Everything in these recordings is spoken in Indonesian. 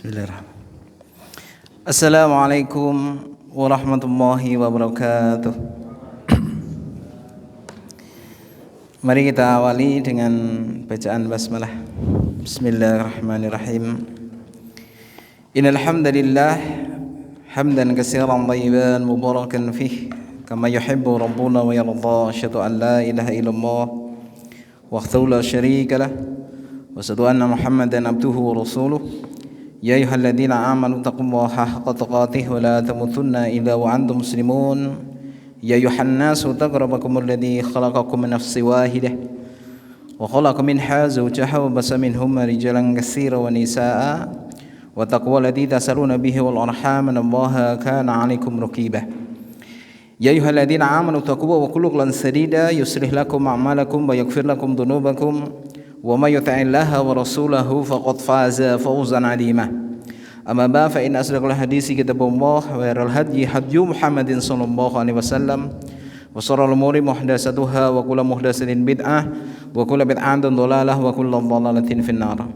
Bismillahirrahmanirrahim. Assalamualaikum warahmatullahi wabarakatuh. Mari kita awali dengan bacaan basmalah. Bismillahirrahmanirrahim. Innal hamdalillah hamdan katsiran thayyiban mubarakan fih kama yuhibbu rabbuna wa yarda. Asyhadu an la ilaha illallah wahdahu la syarika lah wa asyhadu anna Muhammadan abduhu wa rasuluh. Ya ayyuhalladzina amanu taqullaha haqqa tuqatih wa la tamutunna illa wa antum muslimun. Ya ayyuhan nasu taqu rabbakumul ladzi khalaqakum min nafsin wahidah wa khalaqa minha zawjaha wa basa minhuma rijalan katsiran wa nisaa'a wa taqwal ladzi tasaluna bihi wal arham innallaha kana 'alaikum raqiba. Ya ayyuhalladzina amanu taqullaha wa qulu qawlan sadida yuslih lakum a'malakum wa yaghfir lakum dhunubakum wa may yuti'illaha wa rasulahu faqad faza fawzan 'azima. Amma ba'd, fa inna asdaqal hadisi kitabullah wa khairal hadyi hadyu Muhammadin sallallahu alaihi wasallam wa sharral umuri muhdatsatuha wa kullu muhdatsatin bid'ah wa kullu bid'atin dhalalah wa kullu dhalalatin finnar.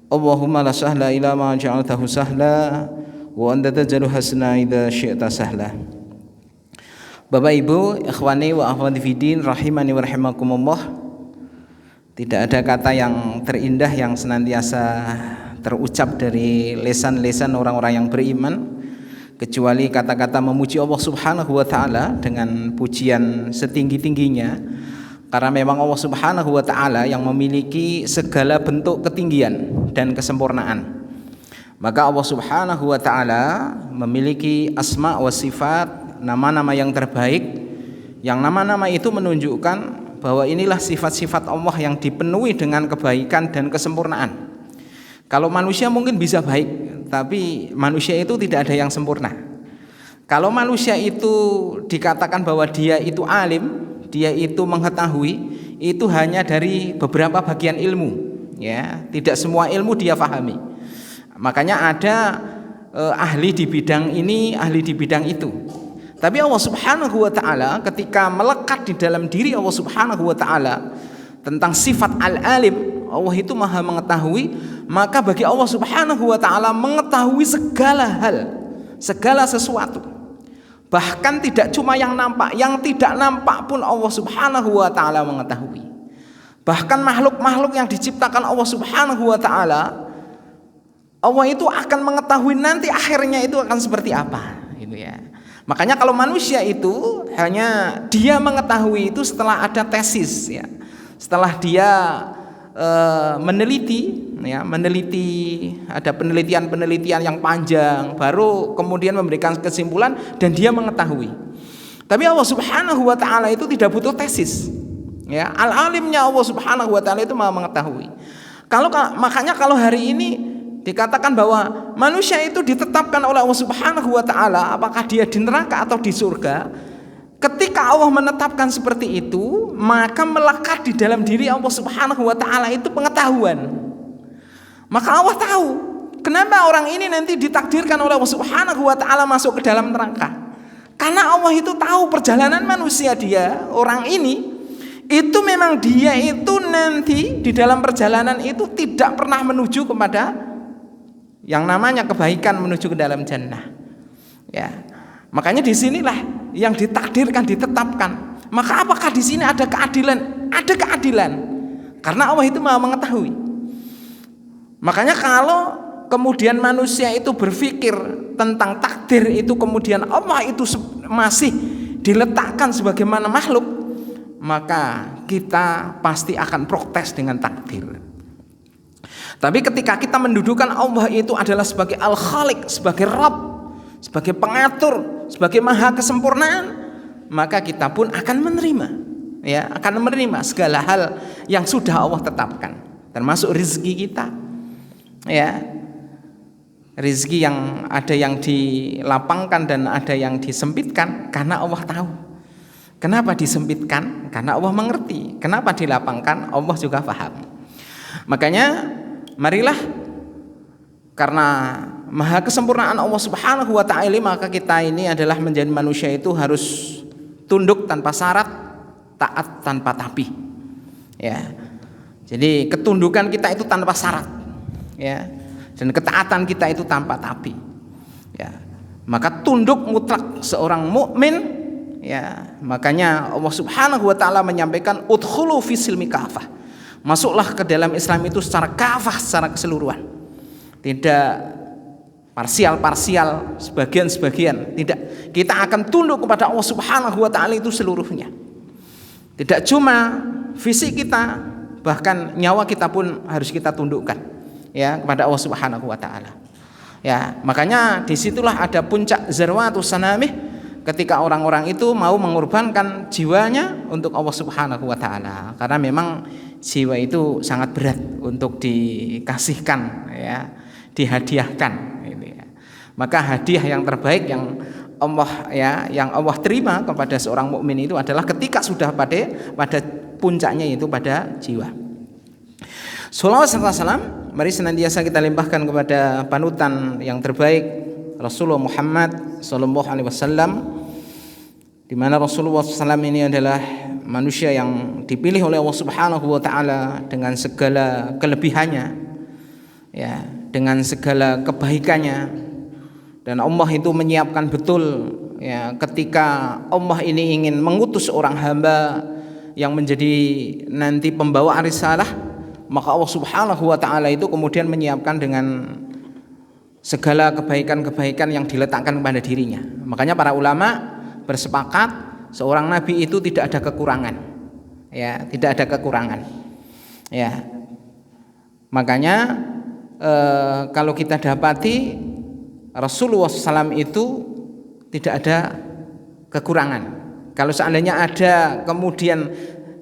Allahumma la sahla illa ma ja'altahu sahla wa anta taj'alu hasna idza syi'ta sahla. Bapak Ibu, ikhwani wa akhwati fiddin rahimani wa rahimakumullah. Tidak ada kata yang terindah yang senantiasa terucap dari lisan-lisan orang-orang yang beriman kecuali kata-kata memuji Allah Subhanahu wa taala dengan pujian setinggi-tingginya, karena memang Allah Subhanahu wa taala yang memiliki segala bentuk ketinggian dan kesempurnaan. Maka Allah Subhanahu wa taala memiliki asma wa sifat, nama-nama yang terbaik, yang nama-nama itu menunjukkan bahwa inilah sifat-sifat Allah yang dipenuhi dengan kebaikan dan kesempurnaan. Kalau manusia mungkin bisa baik, tapi manusia itu tidak ada yang sempurna. Kalau manusia itu dikatakan bahwa dia itu alim, dia itu mengetahui, itu hanya dari beberapa bagian ilmu, ya, tidak semua ilmu dia pahami. Makanya ada ahli di bidang ini, ahli di bidang itu. Tapi Allah Subhanahu wa taala ketika melekat di dalam diri Allah Subhanahu wa taala tentang sifat al-alim, Allah itu Maha mengetahui, maka bagi Allah Subhanahu wa taala mengetahui segala hal, segala sesuatu. Bahkan tidak cuma yang nampak, yang tidak nampak pun Allah Subhanahu wa taala mengetahui. Bahkan makhluk-makhluk yang diciptakan Allah Subhanahu wa taala, Allah itu akan mengetahui nanti akhirnya itu akan seperti apa, gitu ya. Makanya kalau manusia itu hanya dia mengetahui itu setelah ada tesis, ya, setelah dia meneliti, ya, ada penelitian yang panjang, baru kemudian memberikan kesimpulan dan dia mengetahui. Tapi Allah Subhanahu wa taala itu tidak butuh tesis, ya, al-alimnya Allah Subhanahu wa taala itu Maha mengetahui. Makanya kalau hari ini dikatakan bahwa manusia itu ditetapkan oleh Allah Subhanahu wa taala apakah dia di neraka atau di surga, ketika Allah menetapkan seperti itu, maka melekat di dalam diri Allah Subhanahu wa taala itu pengetahuan. Maka Allah tahu kenapa orang ini nanti ditakdirkan oleh Allah Subhanahu wa taala masuk ke dalam neraka. Karena Allah itu tahu perjalanan manusia dia, orang ini itu memang dia itu nanti di dalam perjalanan itu tidak pernah menuju kepada yang namanya kebaikan, menuju ke dalam jannah, ya. Makanya di sinilah yang ditakdirkan, ditetapkan. Maka apakah di sini ada keadilan? Ada keadilan, karena Allah itu Maha mengetahui. Makanya kalau kemudian manusia itu berpikir tentang takdir itu, kemudian Allah itu masih diletakkan sebagaimana makhluk, maka kita pasti akan protes dengan takdir. Tapi ketika kita mendudukan Allah itu adalah sebagai Al-Khaliq, sebagai Rabb, sebagai pengatur, sebagai Maha kesempurnaan, maka kita pun akan menerima, ya, akan menerima segala hal yang sudah Allah tetapkan, termasuk rezeki kita, ya. Rezeki yang ada yang dilapangkan dan ada yang disempitkan karena Allah tahu. Kenapa disempitkan? Karena Allah mengerti. Kenapa dilapangkan? Allah juga paham. Makanya marilah, karena Maha kesempurnaan Allah Subhanahu wa taala, maka kita ini adalah menjadi manusia itu harus tunduk tanpa syarat, taat tanpa tapi, ya. Jadi ketundukan kita itu tanpa syarat, ya. dan ketaatan kita itu tanpa tapi. Ya, maka tunduk mutlak seorang mukmin, ya, makanya Allah Subhanahu wa taala menyampaikan udkhulu fis silmi kafah. Masuklah ke dalam Islam itu secara kafah, secara keseluruhan. Tidak parsial-parsial, sebagian-sebagian, tidak. Kita akan tunduk kepada Allah Subhanahu wa taala itu seluruhnya. Tidak cuma fisik kita, bahkan nyawa kita pun harus kita tundukkan, ya, kepada Allah Subhanahu wa taala. Ya, makanya disitulah ada puncak zarwatus sanamih, ketika orang-orang itu mau mengorbankan jiwanya untuk Allah Subhanahu wa taala, karena memang jiwa itu sangat berat untuk dikasihkan, ya, dihadiahkan, gitu ya. Maka hadiah yang terbaik yang Allah terima kepada seorang mukmin itu adalah ketika sudah pada puncaknya, itu pada jiwa. Shalawat serta salam mari senantiasa kita limpahkan kepada panutan yang terbaik, Rasulullah Muhammad sallallahu alaihi wasallam, di mana Rasulullah SAW ini adalah manusia yang dipilih oleh Allah Subhanahu wa taala dengan segala kelebihannya, ya, dengan segala kebaikannya. Dan Allah itu menyiapkan betul, ya, ketika Allah ini ingin mengutus seorang hamba yang menjadi nanti pembawa risalah, maka Allah Subhanahu wa taala itu kemudian menyiapkan dengan segala kebaikan-kebaikan yang diletakkan pada dirinya. Makanya para ulama bersepakat seorang nabi itu tidak ada kekurangan, ya, tidak ada kekurangan, ya. Makanya kalau kita dapati Rasulullah SAW itu tidak ada kekurangan. Kalau seandainya ada kemudian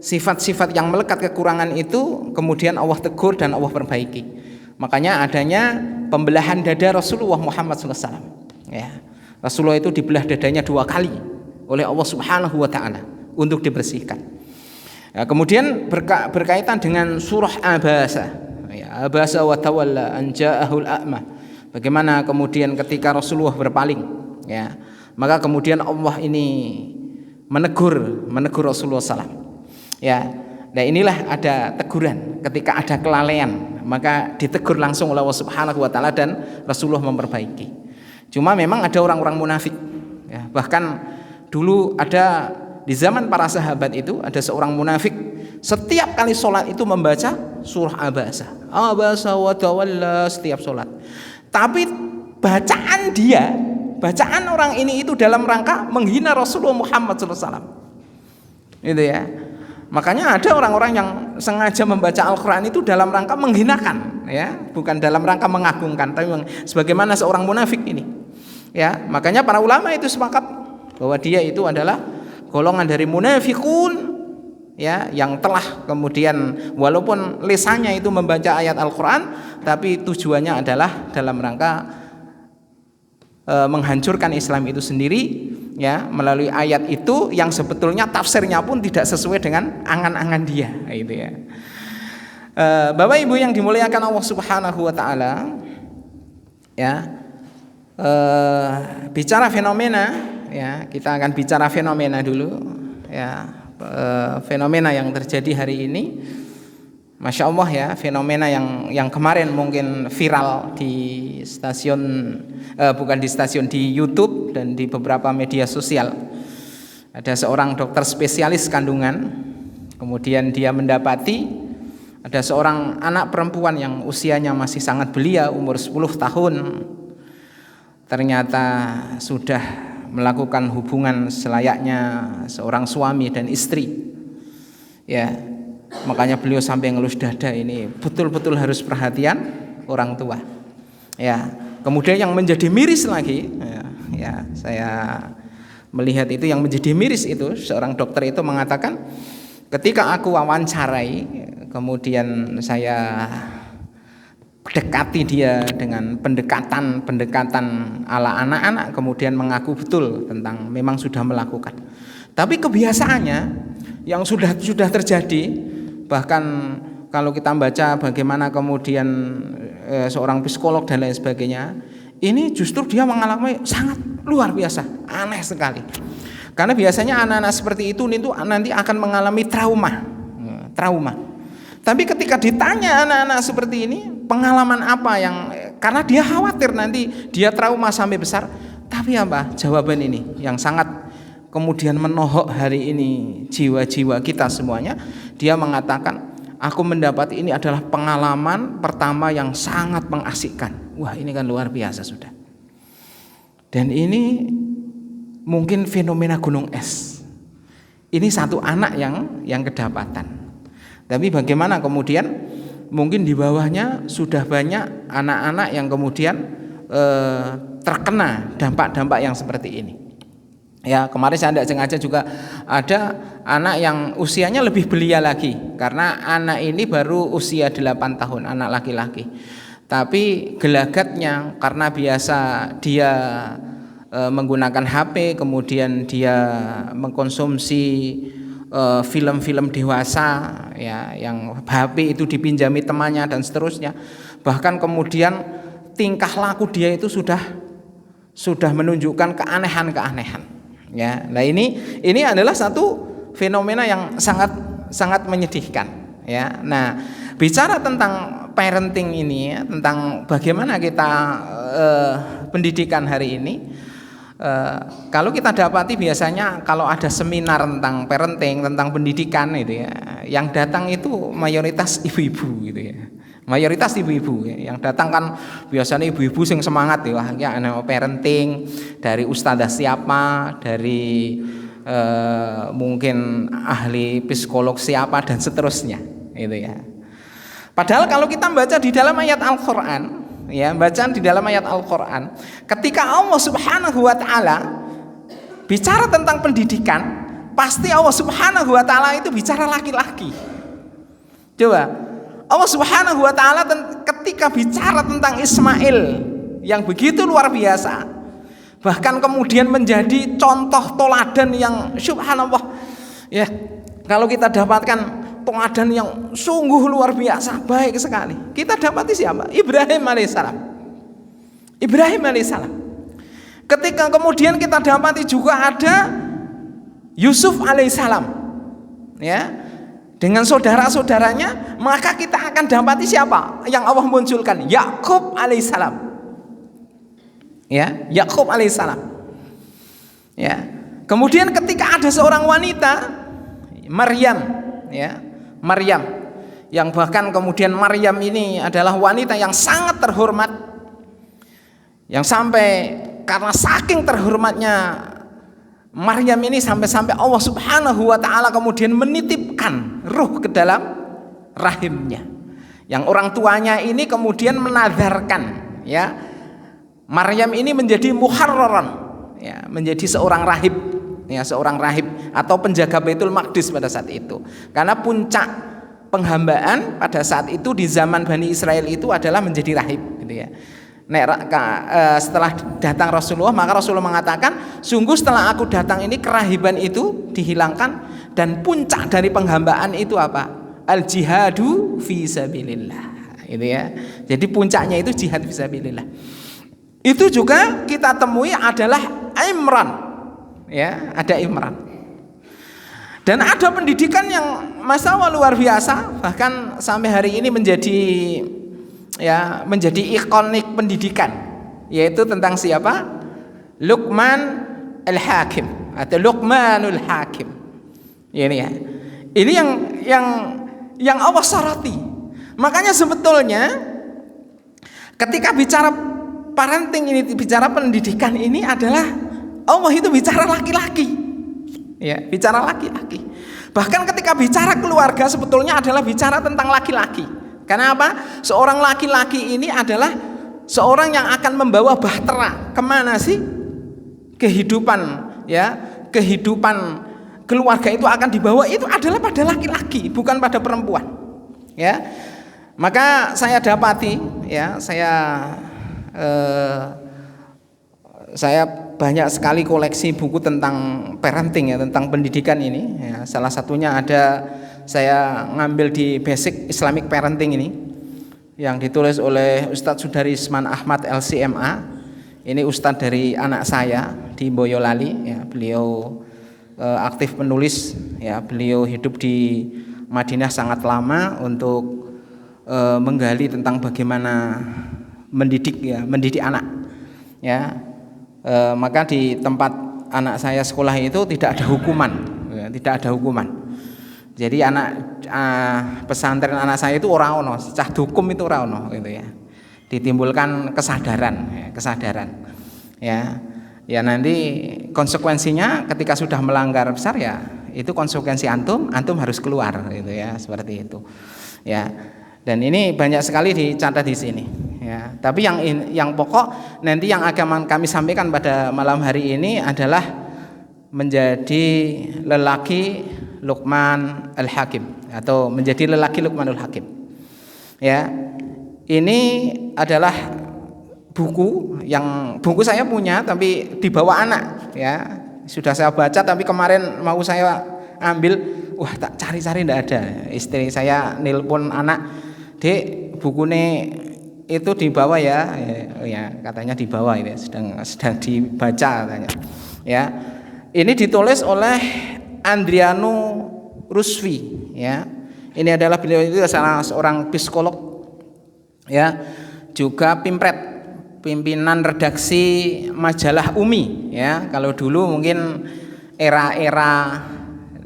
sifat-sifat yang melekat kekurangan itu, kemudian Allah tegur dan Allah perbaiki. Makanya adanya pembelahan dada Rasulullah Muhammad SAW, ya. Rasulullah itu dibelah dadanya 2 kali oleh Allah Subhanahu wa taala untuk dibersihkan. Ya, kemudian berkaitan dengan surah Abasa, ya, Abasa wa tawalla an ja'ahul a'ma. Bagaimana kemudian ketika Rasulullah berpaling, ya, maka kemudian Allah ini menegur Rasulullah SAW, ya. Nah, inilah ada teguran ketika ada kelalaian, maka ditegur langsung oleh Allah Subhanahu wa taala dan Rasulullah memperbaiki. Cuma memang ada orang-orang munafik, ya, bahkan dulu ada di zaman para sahabat itu ada seorang munafik, setiap kali sholat itu membaca surah Abasa wa tawalla setiap sholat. Tapi bacaan orang ini itu dalam rangka menghina Rasulullah Muhammad SAW, itu ya. Makanya ada orang-orang yang sengaja membaca Al-Quran itu dalam rangka menghinakan, ya, bukan dalam rangka mengagungkan, tapi sebagaimana seorang munafik ini, ya. Makanya para ulama itu sepakat bahwa dia itu adalah golongan dari munafikun, ya, yang telah kemudian walaupun lisannya itu membaca ayat Al-Quran, tapi tujuannya adalah dalam rangka menghancurkan Islam itu sendiri, ya, melalui ayat itu yang sebetulnya tafsirnya pun tidak sesuai dengan angan-angan dia, gitu ya. Bapak Ibu yang dimuliakan Allah Subhanahu wa taala, ya, bicara fenomena, ya, kita akan bicara fenomena dulu, ya. Fenomena yang terjadi hari ini, Masya Allah, ya, fenomena yang kemarin mungkin viral di stasiun, bukan di stasiun, di YouTube dan di beberapa media sosial. Ada seorang dokter spesialis kandungan, kemudian dia mendapati ada seorang anak perempuan yang usianya masih sangat belia, umur 10 tahun, ternyata sudah melakukan hubungan selayaknya seorang suami dan istri, ya. Makanya beliau sampai ngelus dada, ini betul-betul harus perhatian orang tua, ya. Kemudian yang menjadi miris lagi, ya, saya melihat itu yang menjadi miris itu seorang dokter itu mengatakan, ketika aku wawancarai, kemudian saya dekati dia dengan pendekatan ala anak-anak, kemudian mengaku betul tentang memang sudah melakukan. Tapi kebiasaannya yang sudah terjadi, bahkan kalau kita baca bagaimana kemudian seorang psikolog dan lain sebagainya, ini justru dia mengalami sangat luar biasa, aneh sekali. Karena biasanya anak-anak seperti itu nanti akan mengalami trauma. Tapi ketika ditanya anak-anak seperti ini, pengalaman apa yang karena dia khawatir nanti dia trauma sampai besar. Tapi apa? Jawaban ini yang sangat kemudian menohok hari ini jiwa-jiwa kita semuanya. Dia mengatakan, aku mendapat ini adalah pengalaman pertama yang sangat mengasyikkan. Wah, ini kan luar biasa sudah. Dan ini mungkin fenomena gunung es. Ini satu anak yang kedapatan. Tapi bagaimana kemudian mungkin di bawahnya sudah banyak anak-anak yang kemudian terkena dampak-dampak yang seperti ini. Ya, kemarin saya tidak sengaja juga ada anak yang usianya lebih belia lagi, karena anak ini baru usia 8 tahun, anak laki-laki. Tapi gelagatnya karena biasa dia menggunakan HP, kemudian dia mengkonsumsi film-film dewasa, ya, yang HP itu dipinjami temannya dan seterusnya. Bahkan kemudian tingkah laku dia itu sudah menunjukkan keanehan-keanehan. Ya, nah ini adalah satu fenomena yang sangat menyedihkan. Ya, nah bicara tentang parenting ini, ya, tentang bagaimana kita pendidikan hari ini, kalau kita dapati biasanya kalau ada seminar tentang parenting, tentang pendidikan itu ya, yang datang itu mayoritas ibu-ibu gitu ya. Mayoritas ibu-ibu ya. Yang datang kan biasanya ibu-ibu sing semangat ya, ana parenting dari ustadzah siapa, dari mungkin ahli psikolog siapa dan seterusnya itu ya. Padahal kalau kita baca di dalam ayat Al-Qur'an, ya, bacaan di dalam ayat Al-Qur'an, ketika Allah Subhanahu wa taala bicara tentang pendidikan, pasti Allah Subhanahu wa taala itu bicara laki-laki. Coba Allah Subhanahu wa taala ketika bicara tentang Ismail yang begitu luar biasa, bahkan kemudian menjadi contoh toladan yang subhanallah. Ya, kalau kita dapatkan teladan yang sungguh luar biasa, baik sekali. Kita dapati siapa? Ibrahim alaihissalam. Ibrahim alaihissalam. Ketika kemudian kita dapati juga ada Yusuf alaihissalam. Ya. Dengan saudara-saudaranya, maka kita akan dapati siapa yang Allah munculkan? Yakub alaihissalam. Ya, Yakub alaihissalam. Ya. Kemudian ketika ada seorang wanita, Maryam, ya, Maryam, yang bahkan kemudian Maryam ini adalah wanita yang sangat terhormat, yang sampai karena saking terhormatnya Maryam ini sampai-sampai Allah Subhanahu wa taala kemudian menitipkan ruh ke dalam rahimnya. Yang orang tuanya ini kemudian menazarkan, ya, Maryam ini menjadi muharraran, ya, menjadi seorang rahib, ya, seorang rahib atau penjaga Baitul Maqdis pada saat itu. Karena puncak penghambaan pada saat itu di zaman Bani Israel itu adalah menjadi rahib, gitu ya. Setelah datang Rasulullah, maka Rasulullah mengatakan, sungguh setelah aku datang ini kerahiban itu dihilangkan, dan puncak dari penghambaan itu apa? Al jihadu fi sabilillah, itu ya. Jadi puncaknya itu jihad fi sabilillah. Itu juga kita temui adalah Imran, ya, ada Imran. Dan ada pendidikan yang masalah luar biasa, bahkan sampai hari ini menjadi ikonik pendidikan, yaitu tentang siapa? Luqman al-Hakim atau Luqmanul Hakim. Ini ya. Ini yang Allah soroti. Makanya sebetulnya ketika bicara parenting ini, bicara pendidikan ini adalah Allah itu bicara laki-laki. Ya, bicara laki-laki. Bahkan ketika bicara keluarga sebetulnya adalah bicara tentang laki-laki. Karena apa? Seorang laki-laki ini adalah seorang yang akan membawa bahtera. Kemana sih kehidupan, ya, kehidupan keluarga itu akan dibawa, itu adalah pada laki-laki, bukan pada perempuan. Ya, maka saya dapati, ya, saya banyak sekali koleksi buku tentang parenting, ya, tentang pendidikan ini. Ya, salah satunya ada, saya ngambil di Basic Islamic Parenting ini, yang ditulis oleh Ustadz Sudarisman Ahmad LCMA. Ini Ustadz dari anak saya di Boyolali, ya, beliau aktif penulis, ya, beliau hidup di Madinah sangat lama untuk menggali tentang bagaimana mendidik anak. Ya, maka di tempat anak saya sekolah itu tidak ada hukuman, ya, tidak ada hukuman. Jadi pesantren anak saya itu ora ono, cah hukum itu ora ono gitu ya. Ditimbulkan kesadaran. Ya. Ya nanti konsekuensinya ketika sudah melanggar besar ya itu konsekuensi antum harus keluar gitu ya, seperti itu. Ya. Dan ini banyak sekali dicatat di sini ya. Tapi yang pokok nanti yang akan kami sampaikan pada malam hari ini adalah menjadi lelaki Luqman Al-Hakim atau menjadi lelaki Luqmanul Hakim. Ya. Ini adalah buku saya punya tapi dibawa anak ya. Sudah saya baca tapi kemarin mau saya ambil, wah tak cari-cari enggak ada. Istri saya nelpon anak, "Dek, bukune itu dibawa ya." Ya, katanya dibawa ini sedang dibaca katanya. Ya. Ini ditulis oleh Andriano Rusfi ya. Ini adalah beliau itu salah seorang psikolog ya, juga pimpinan redaksi majalah Umi ya. Kalau dulu mungkin era-era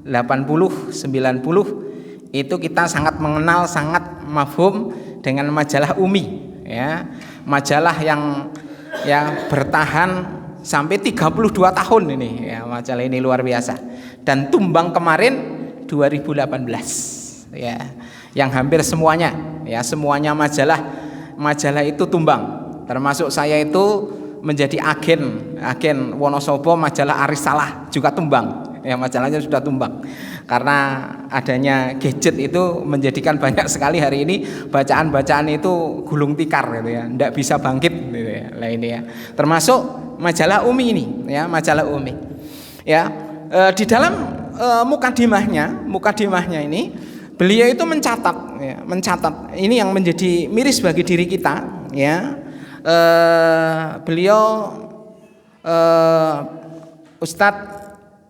80 90 itu kita sangat mengenal, sangat mafhum dengan majalah Umi ya. Majalah yang bertahan sampai 32 tahun ini ya, majalah ini luar biasa. Dan tumbang kemarin 2018 ya. Yang hampir semuanya semuanya majalah itu tumbang. Termasuk saya itu menjadi agen Wonosobo, majalah Arisalah juga tumbang. Ya, majalahnya sudah tumbang. Karena adanya gadget itu menjadikan banyak sekali hari ini bacaan-bacaan itu gulung tikar gitu ya, enggak bisa bangkit gitu ya. Lah ini ya. Termasuk majalah Umi ini ya, majalah Umi. Ya, di dalam mukadimahnya ini beliau itu mencatat ini yang menjadi miris bagi diri kita ya. Beliau Ustadz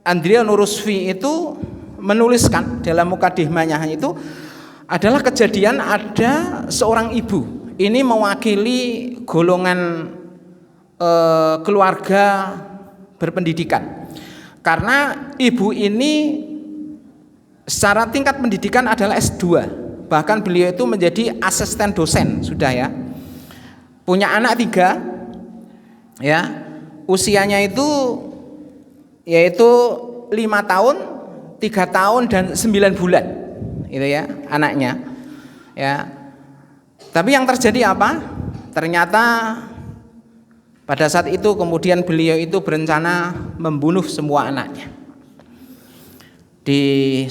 Andriano Rusfi itu menuliskan dalam mukadimahnya itu adalah kejadian ada seorang ibu ini mewakili golongan keluarga berpendidikan, karena ibu ini secara tingkat pendidikan adalah S2, bahkan beliau itu menjadi asisten dosen sudah ya, punya anak 3 ya, usianya itu yaitu 5 tahun, 3 tahun dan 9 bulan itu ya anaknya ya. Tapi yang terjadi apa? Ternyata pada saat itu kemudian beliau itu berencana membunuh semua anaknya. Di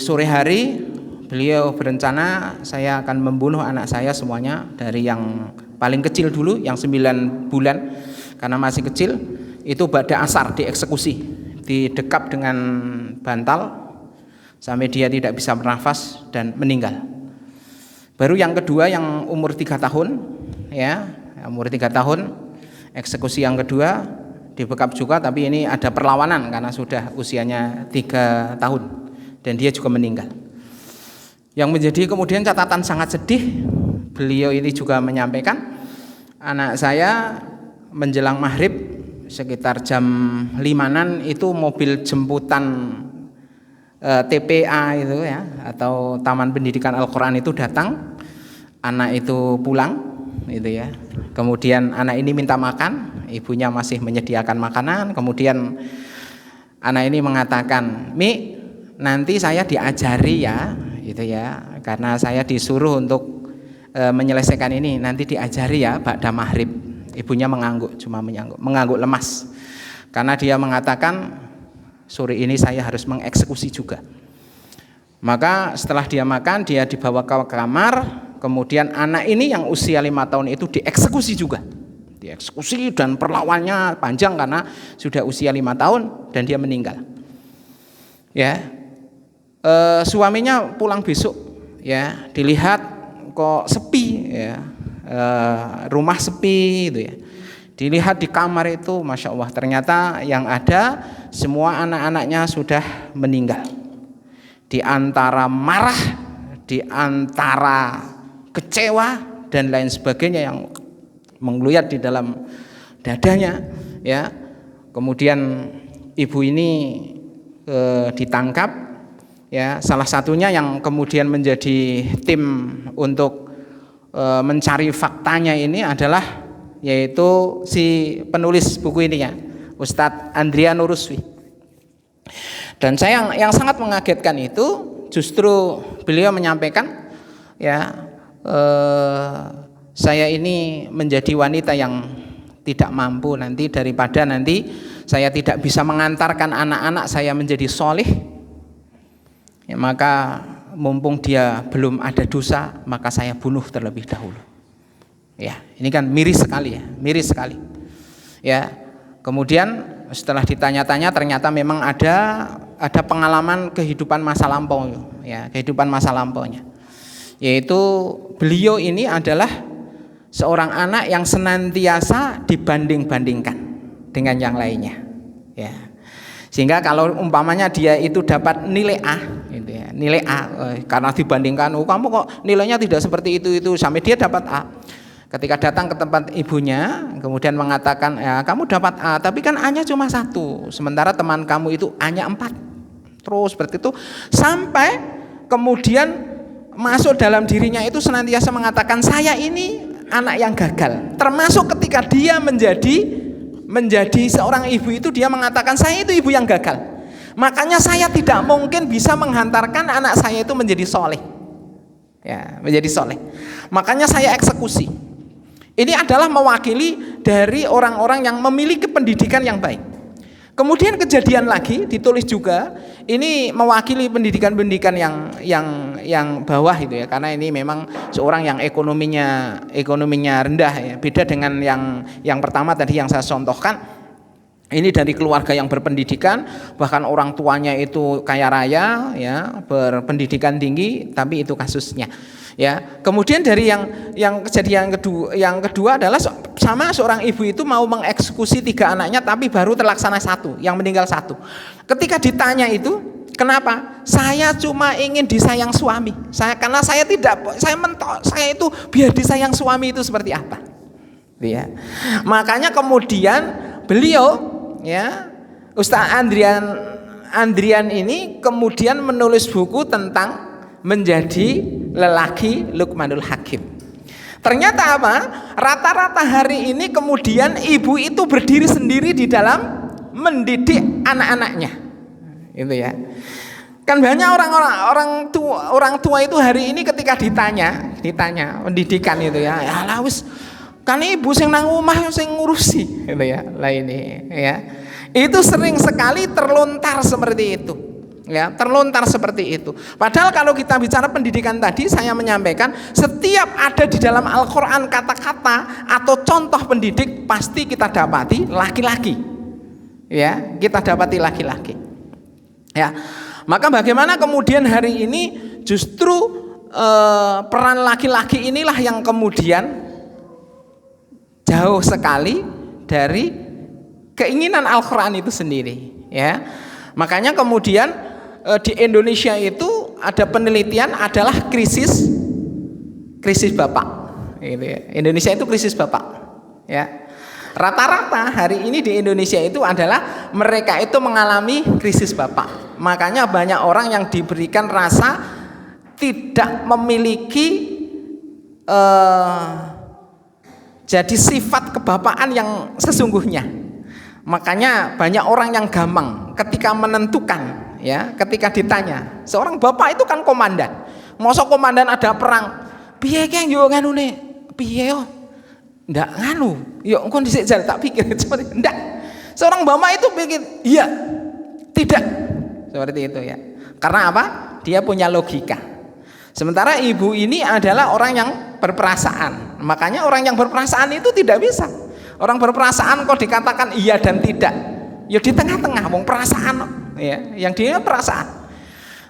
sore hari beliau berencana, saya akan membunuh anak saya semuanya, dari yang paling kecil dulu yang 9 bulan karena masih kecil itu pada asar dieksekusi, didekap dengan bantal sampai dia tidak bisa bernafas dan meninggal. Baru yang kedua yang umur 3 tahun ya, umur 3 tahun eksekusi yang kedua dibekap juga, tapi ini ada perlawanan karena sudah usianya 3 tahun dan dia juga meninggal. Yang menjadi kemudian catatan sangat sedih, beliau ini juga menyampaikan, anak saya menjelang maghrib sekitar jam 5-an itu mobil jemputan TPA itu ya, atau Taman Pendidikan Al-Quran itu datang, anak itu pulang itu ya. Kemudian anak ini minta makan, ibunya masih menyediakan makanan. Kemudian anak ini mengatakan, "Mi, nanti saya diajari ya, gitu ya, karena saya disuruh untuk menyelesaikan ini, nanti diajari ya ba'da maghrib." Ibunya mengangguk, cuma mengangguk lemas, karena dia mengatakan, "Sore ini saya harus mengeksekusi juga." Maka setelah dia makan, dia dibawa ke kamar. Kemudian anak ini yang usia 5 tahun itu dieksekusi juga, dieksekusi dan perlawannya panjang karena sudah usia 5 tahun dan dia meninggal. Ya, suaminya pulang besok, ya, dilihat kok sepi, ya, rumah sepi, gitu ya. Dilihat di kamar itu, masya Allah, ternyata yang ada semua anak-anaknya sudah meninggal. Di antara marah, di antara kecewa dan lain sebagainya yang menggeliat di dalam dadanya, ya. Kemudian ibu ini ditangkap, ya. Salah satunya yang kemudian menjadi tim untuk mencari faktanya ini adalah yaitu si penulis buku ini, ya, Ustadz Andrian Nuruswi. Dan saya yang sangat mengagetkan itu justru beliau menyampaikan, ya, saya ini menjadi wanita yang tidak mampu nanti, daripada nanti saya tidak bisa mengantarkan anak-anak saya menjadi solih, ya, maka mumpung dia belum ada dosa, maka saya bunuh terlebih dahulu. Ya, ini kan miris sekali, ya, miris sekali. Ya, kemudian setelah ditanya-tanya ternyata memang ada pengalaman kehidupan masa lampau, ya, kehidupan masa lampaunya. Yaitu beliau ini adalah seorang anak yang senantiasa dibanding-bandingkan dengan yang lainnya, ya. Sehingga kalau umpamanya dia itu dapat nilai A, gitu ya, nilai A, karena dibandingkan, oh kamu kok nilainya tidak seperti itu, sampai dia dapat A. Ketika datang ke tempat ibunya, kemudian mengatakan, ya kamu dapat A, tapi kan A-nya cuma 1, sementara teman kamu itu A-nya 4. Terus seperti itu, sampai kemudian masuk dalam dirinya itu senantiasa mengatakan, saya ini anak yang gagal. Termasuk ketika dia menjadi seorang ibu itu, dia mengatakan, saya itu ibu yang gagal. Makanya saya tidak mungkin bisa menghantarkan anak saya itu menjadi soleh, ya, menjadi soleh. Makanya saya eksekusi. Ini adalah mewakili dari orang-orang yang memiliki pendidikan yang baik. Kemudian kejadian lagi ditulis juga, ini mewakili pendidikan-pendidikan yang bawah itu, ya, karena ini memang seorang yang ekonominya rendah, ya. Beda dengan yang pertama tadi yang saya contohkan. Ini dari keluarga yang berpendidikan, bahkan orang tuanya itu kaya raya, ya, berpendidikan tinggi, tapi itu kasusnya, ya. Kemudian dari yang kejadian yang kedua adalah sama seorang ibu itu mau mengeksekusi 3 anaknya, tapi baru terlaksana 1, yang meninggal 1. Ketika ditanya itu, kenapa? Saya cuma ingin disayang suami. Karena saya mentok, saya itu biar disayang suami itu seperti apa, ya. Makanya kemudian beliau, ya, Ustadz Andrian ini kemudian menulis buku tentang menjadi lelaki Luqmanul Hakim. Ternyata apa? Rata-rata hari ini kemudian ibu itu berdiri sendiri di dalam mendidik anak-anaknya, itu, ya. Kan banyak orang tua itu hari ini ketika ditanya pendidikan itu, ya, ya wis kan ibu sing nang omah sing ngurusi, gitu, ya. Lah ini, ya. Itu sering sekali terlontar seperti itu, ya, terlontar seperti itu. Padahal kalau kita bicara pendidikan tadi, saya menyampaikan setiap ada di dalam Al-Qur'an kata-kata atau contoh pendidik pasti kita dapati laki-laki, ya, kita dapati laki-laki, ya. Maka bagaimana kemudian hari ini justru peran laki-laki inilah yang kemudian jauh sekali dari keinginan Al-Quran itu sendiri, ya. Makanya kemudian di Indonesia itu ada penelitian adalah krisis bapak, gitu, ya. Indonesia itu krisis bapak, ya. Rata-rata hari ini di Indonesia itu adalah mereka itu mengalami krisis bapak. Makanya banyak orang yang diberikan rasa tidak memiliki jadi sifat kebapaan yang sesungguhnya. Makanya banyak orang yang gampang ketika menentukan, ya, ketika ditanya, seorang bapak itu kan komandan. Mosok komandan ada perang, piye keng yo nganune? Piye yo? Ndak nganu. Yo engko dhisik jar tak pikir seperti ndak. Seorang bapak itu pikir, iya, tidak. Seperti itu, ya. Karena apa? Dia punya logika. Sementara ibu ini adalah orang yang berperasaan. Makanya orang yang berperasaan itu tidak bisa. Orang berperasaan kok dikatakan iya dan tidak. Ya di tengah-tengah, wong perasaan, ya, yang dia perasaan.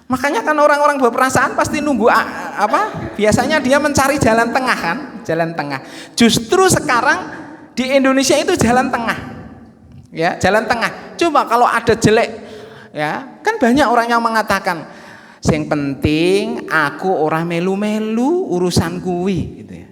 Makanya kan orang-orang berperasaan pasti nunggu apa? Biasanya dia mencari jalan tengah, kan? Jalan tengah. Justru sekarang di Indonesia itu jalan tengah. Ya, jalan tengah. Coba kalau ada jelek, ya, kan banyak orang yang mengatakan sing penting aku ora melu-melu urusan kuwi, gitu, ya.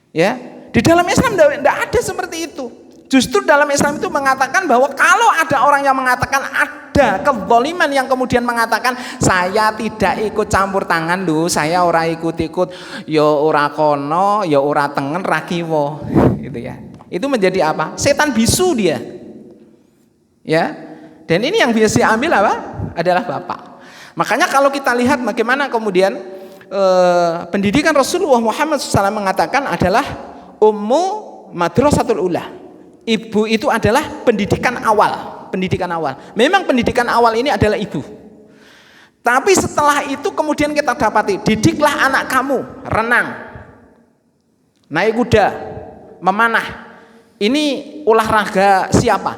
Ya, Di dalam Islam tidak ada seperti itu. Justru dalam Islam itu mengatakan bahwa kalau ada orang yang mengatakan ada kezaliman yang kemudian mengatakan saya tidak ikut campur tangan lho, saya ora ikut-ikut, ya ora kono, ya ora tengen ra kiwa, gitu ya. Itu menjadi apa? Setan bisu dia. Ya. Dan ini yang biasa diambil apa? Adalah bapak. Makanya kalau kita lihat bagaimana kemudian pendidikan Rasulullah Muhammad SAW mengatakan adalah ummu madrasatul ula. Ibu itu adalah pendidikan awal. Pendidikan awal. Memang pendidikan awal ini adalah ibu. Tapi setelah itu kemudian kita dapati, didiklah anak kamu renang, naik kuda, memanah. Ini olahraga siapa?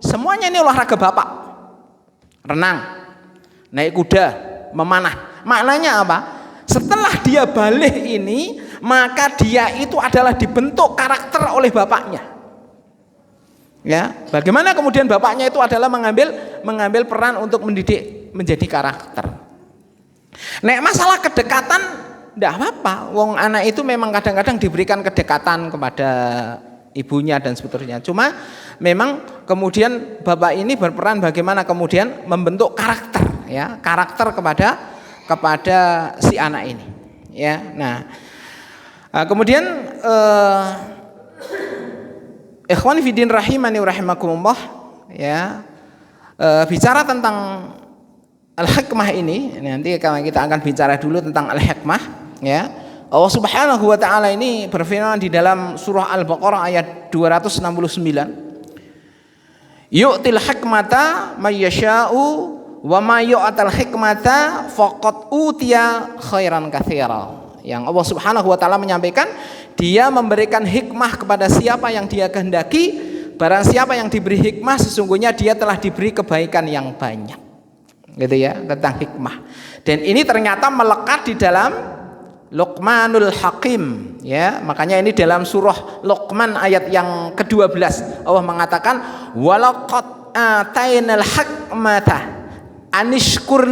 Semuanya ini olahraga bapak. Renang, naik kuda, memanah. Maknanya apa? Setelah dia balik ini, maka dia itu adalah dibentuk karakter oleh bapaknya. Ya, bagaimana kemudian bapaknya itu adalah mengambil peran untuk mendidik menjadi karakter. Nek masalah kedekatan tidak apa-apa. Wong anak itu memang kadang-kadang diberikan kedekatan kepada ibunya dan seterusnya. Cuma memang kemudian bapak ini berperan bagaimana kemudian membentuk karakter, ya, karakter kepada si anak ini. Ya, nah kemudian ikhwan fiddin rahimani rahimakumullah, ya, bicara tentang al-hikmah ini, nanti kita akan bicara dulu tentang al-hikmah, ya. Allah Subhanahu wa taala ini berfirman di dalam surah Al-Baqarah ayat 269, yu'til hikmata may yasha'u wa may yu'tal hikmata faqad utiya khairan katsira. Yang Allah Subhanahu wa taala menyampaikan, dia memberikan hikmah kepada siapa yang dia kehendaki. Barang siapa yang diberi hikmah, sesungguhnya dia telah diberi kebaikan yang banyak. Gitu ya, tentang hikmah. Dan ini ternyata melekat di dalam Luqmanul Hakim, ya. Makanya ini dalam surah Luqman ayat yang ke-12 Allah mengatakan walaqad atainal hikmata anishkur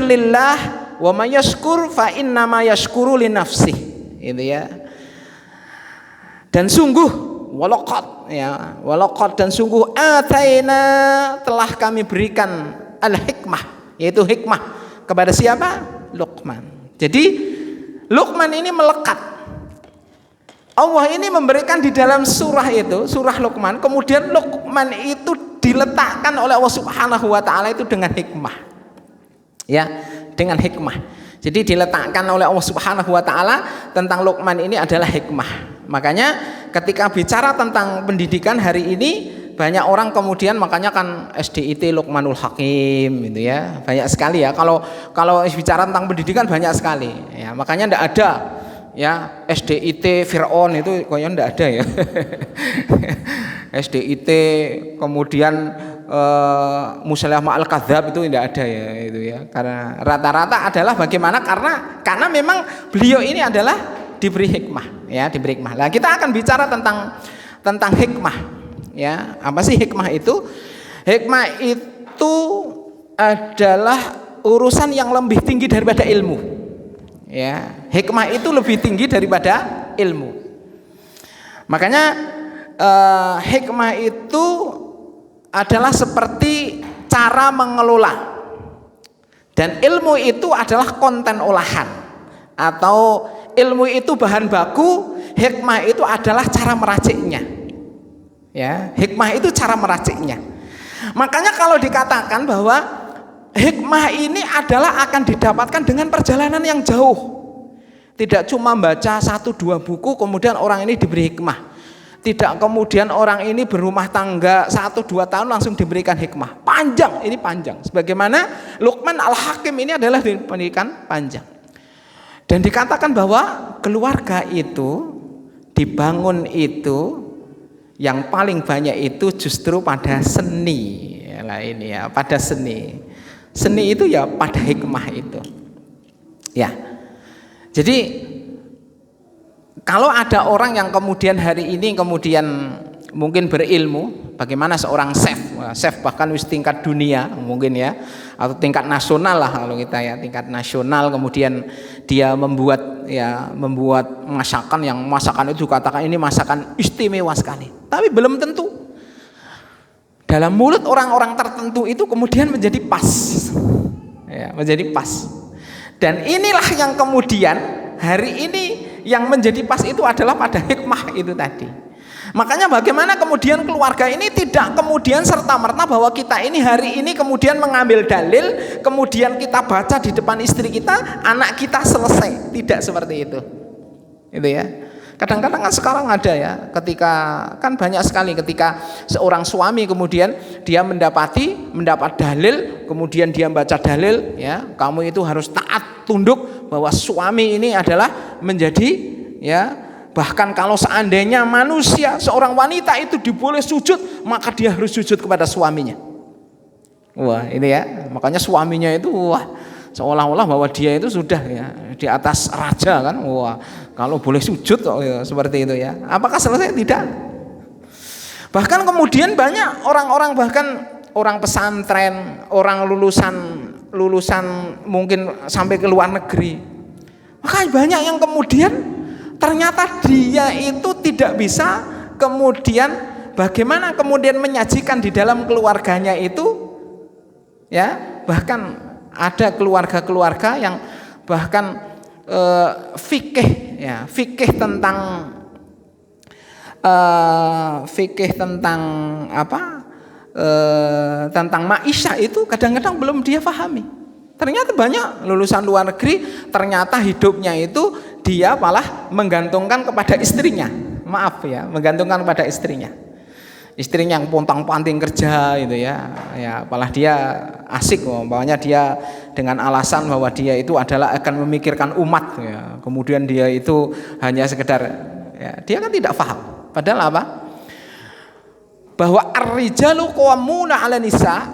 lillah wa may yashkur fa innama yashkuru li nafsihi, itu ya. Dan sungguh walaqad, ya, walaqad, dan sungguh ataina, telah kami berikan al-hikmah, yaitu hikmah kepada siapa? Luqman. Jadi Luqman ini melekat. Allah ini memberikan di dalam surah itu, surah Luqman, kemudian Luqman itu diletakkan oleh Allah Subhanahu wa taala itu dengan hikmah. Ya, dengan hikmah. Jadi diletakkan oleh Allah Subhanahu wa taala tentang Luqman ini adalah hikmah. Makanya ketika bicara tentang pendidikan hari ini, banyak orang kemudian makanya kan SDIT Luqmanul Hakim, gitu ya. Banyak sekali ya. Kalau bicara tentang pendidikan banyak sekali. Ya, makanya enggak ada ya SDIT Fir'aun, itu kayaknya enggak ada ya. SDIT kemudian Musailamah al-Kadzdzab itu tidak ada ya, itu ya. Karena rata-rata adalah bagaimana, karena memang beliau ini adalah diberi hikmah, ya, diberi hikmah. Nah, kita akan bicara tentang hikmah, ya. Apa sih hikmah itu? Hikmah itu adalah urusan yang lebih tinggi daripada ilmu. Ya, hikmah itu lebih tinggi daripada ilmu. Makanya hikmah itu adalah seperti cara mengelola, dan ilmu itu adalah konten olahan, atau ilmu itu bahan baku, hikmah itu adalah cara meraciknya. Ya, hikmah itu cara meraciknya. Makanya kalau dikatakan bahwa hikmah ini adalah akan didapatkan dengan perjalanan yang jauh. Tidak cuma baca 1-2 buku kemudian orang ini diberi hikmah. Tidak kemudian orang ini berumah tangga 1-2 tahun langsung diberikan hikmah. Panjang, ini panjang. Sebagaimana Luqman al-Hakim ini adalah pendidikan panjang. Dan dikatakan bahwa keluarga itu dibangun itu yang paling banyak itu justru pada seni. Yalah ini ya, pada seni. Seni itu ya pada hikmah itu. Ya. Jadi kalau ada orang yang kemudian hari ini kemudian mungkin berilmu, bagaimana seorang chef chef bahkan wis tingkat dunia mungkin ya, atau tingkat nasional lah kalau kita ya, tingkat nasional. Kemudian dia membuat masakan itu katakan ini masakan istimewa sekali, tapi belum tentu dalam mulut orang-orang tertentu itu kemudian menjadi pas, ya, menjadi pas. Dan inilah yang kemudian hari ini yang menjadi pas itu adalah pada hikmah itu tadi. Makanya bagaimana kemudian keluarga ini tidak kemudian serta-merta bahwa kita ini hari ini kemudian mengambil dalil, kemudian kita baca di depan istri kita, anak kita selesai. Tidak seperti itu. Itu ya. Kadang-kadang kan sekarang ada ya, ketika kan banyak sekali ketika seorang suami kemudian dia mendapat dalil, kemudian dia membaca dalil, ya, kamu itu harus taat tunduk bahwa suami ini adalah menjadi, ya, bahkan kalau seandainya manusia, seorang wanita itu diboleh sujud, maka dia harus sujud kepada suaminya. Wah, ini ya, makanya suaminya itu wah, seolah-olah bahwa dia itu sudah ya di atas raja kan. Wah, kalau boleh sujud ya, seperti itu ya. Apakah selesai? Tidak. Bahkan kemudian banyak orang-orang, bahkan orang pesantren, orang lulusan mungkin sampai ke luar negeri. Maka banyak yang kemudian ternyata dia itu tidak bisa kemudian bagaimana kemudian menyajikan di dalam keluarganya itu, ya, bahkan ada keluarga-keluarga yang bahkan fikih tentang tentang maisha itu kadang-kadang belum dia pahami. Ternyata banyak lulusan luar negeri ternyata hidupnya itu dia malah menggantungkan kepada istrinya. Maaf ya, menggantungkan kepada istrinya. Istrinya yang pontang-panting kerja itu ya. Ya, malah dia asik, umpamanya dia dengan alasan bahwa dia itu adalah akan memikirkan umat ya. Kemudian dia itu hanya sekedar ya, dia kan tidak paham. Padahal apa? Bahwa ar-rijalu qawwamuna 'ala nisa,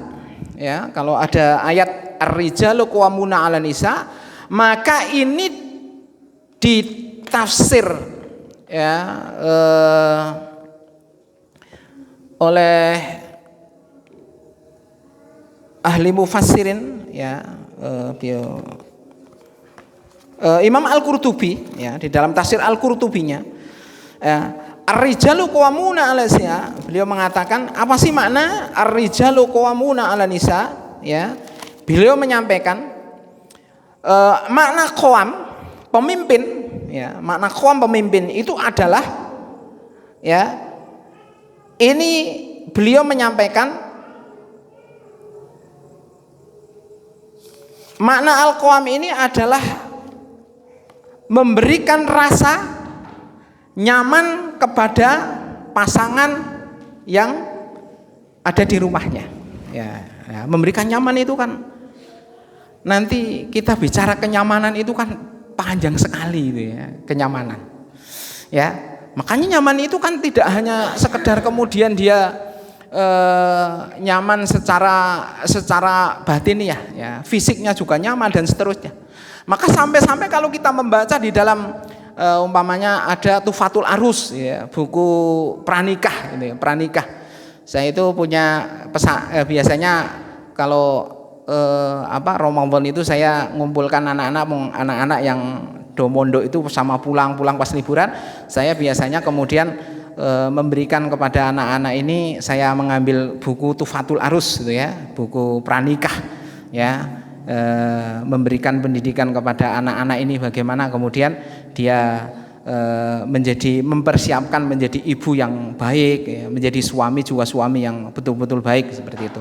ya, kalau ada ayat ar-rijalu qawwamuna 'ala nisa, maka ini ditafsir ya oleh ahli mufassirin ya, Imam Al-Qurtubi ya, di dalam tafsir Al-Qurtubinya ya, ar-rijalu qawwamuna 'ala nisa, beliau mengatakan apa sih makna ar-rijalu qawwamuna 'ala nisa ya. Beliau menyampaikan makna qawam, pemimpin ya, makna qawam pemimpin itu adalah ya, ini beliau menyampaikan makna al-qawam ini adalah memberikan rasa nyaman kepada pasangan yang ada di rumahnya ya, ya, memberikan nyaman itu kan nanti kita bicara kenyamanan itu kan panjang sekali itu ya, kenyamanan ya. Makanya nyaman itu kan tidak hanya sekedar kemudian dia nyaman secara batiniah ya, fisiknya juga nyaman dan seterusnya. Maka sampai-sampai kalau kita membaca di dalam umpamanya ada Tufatul Arus ya, buku pranikah ini, pranikah. Saya itu punya biasanya kalau Ramadan itu saya ngumpulkan anak-anak yang domondo itu sama pulang pas liburan, saya biasanya kemudian memberikan kepada anak-anak ini, saya mengambil buku Tufatul Arus gitu ya, buku pranikah ya, memberikan pendidikan kepada anak-anak ini bagaimana kemudian dia mempersiapkan menjadi ibu yang baik ya, menjadi suami juga suami yang betul-betul baik seperti itu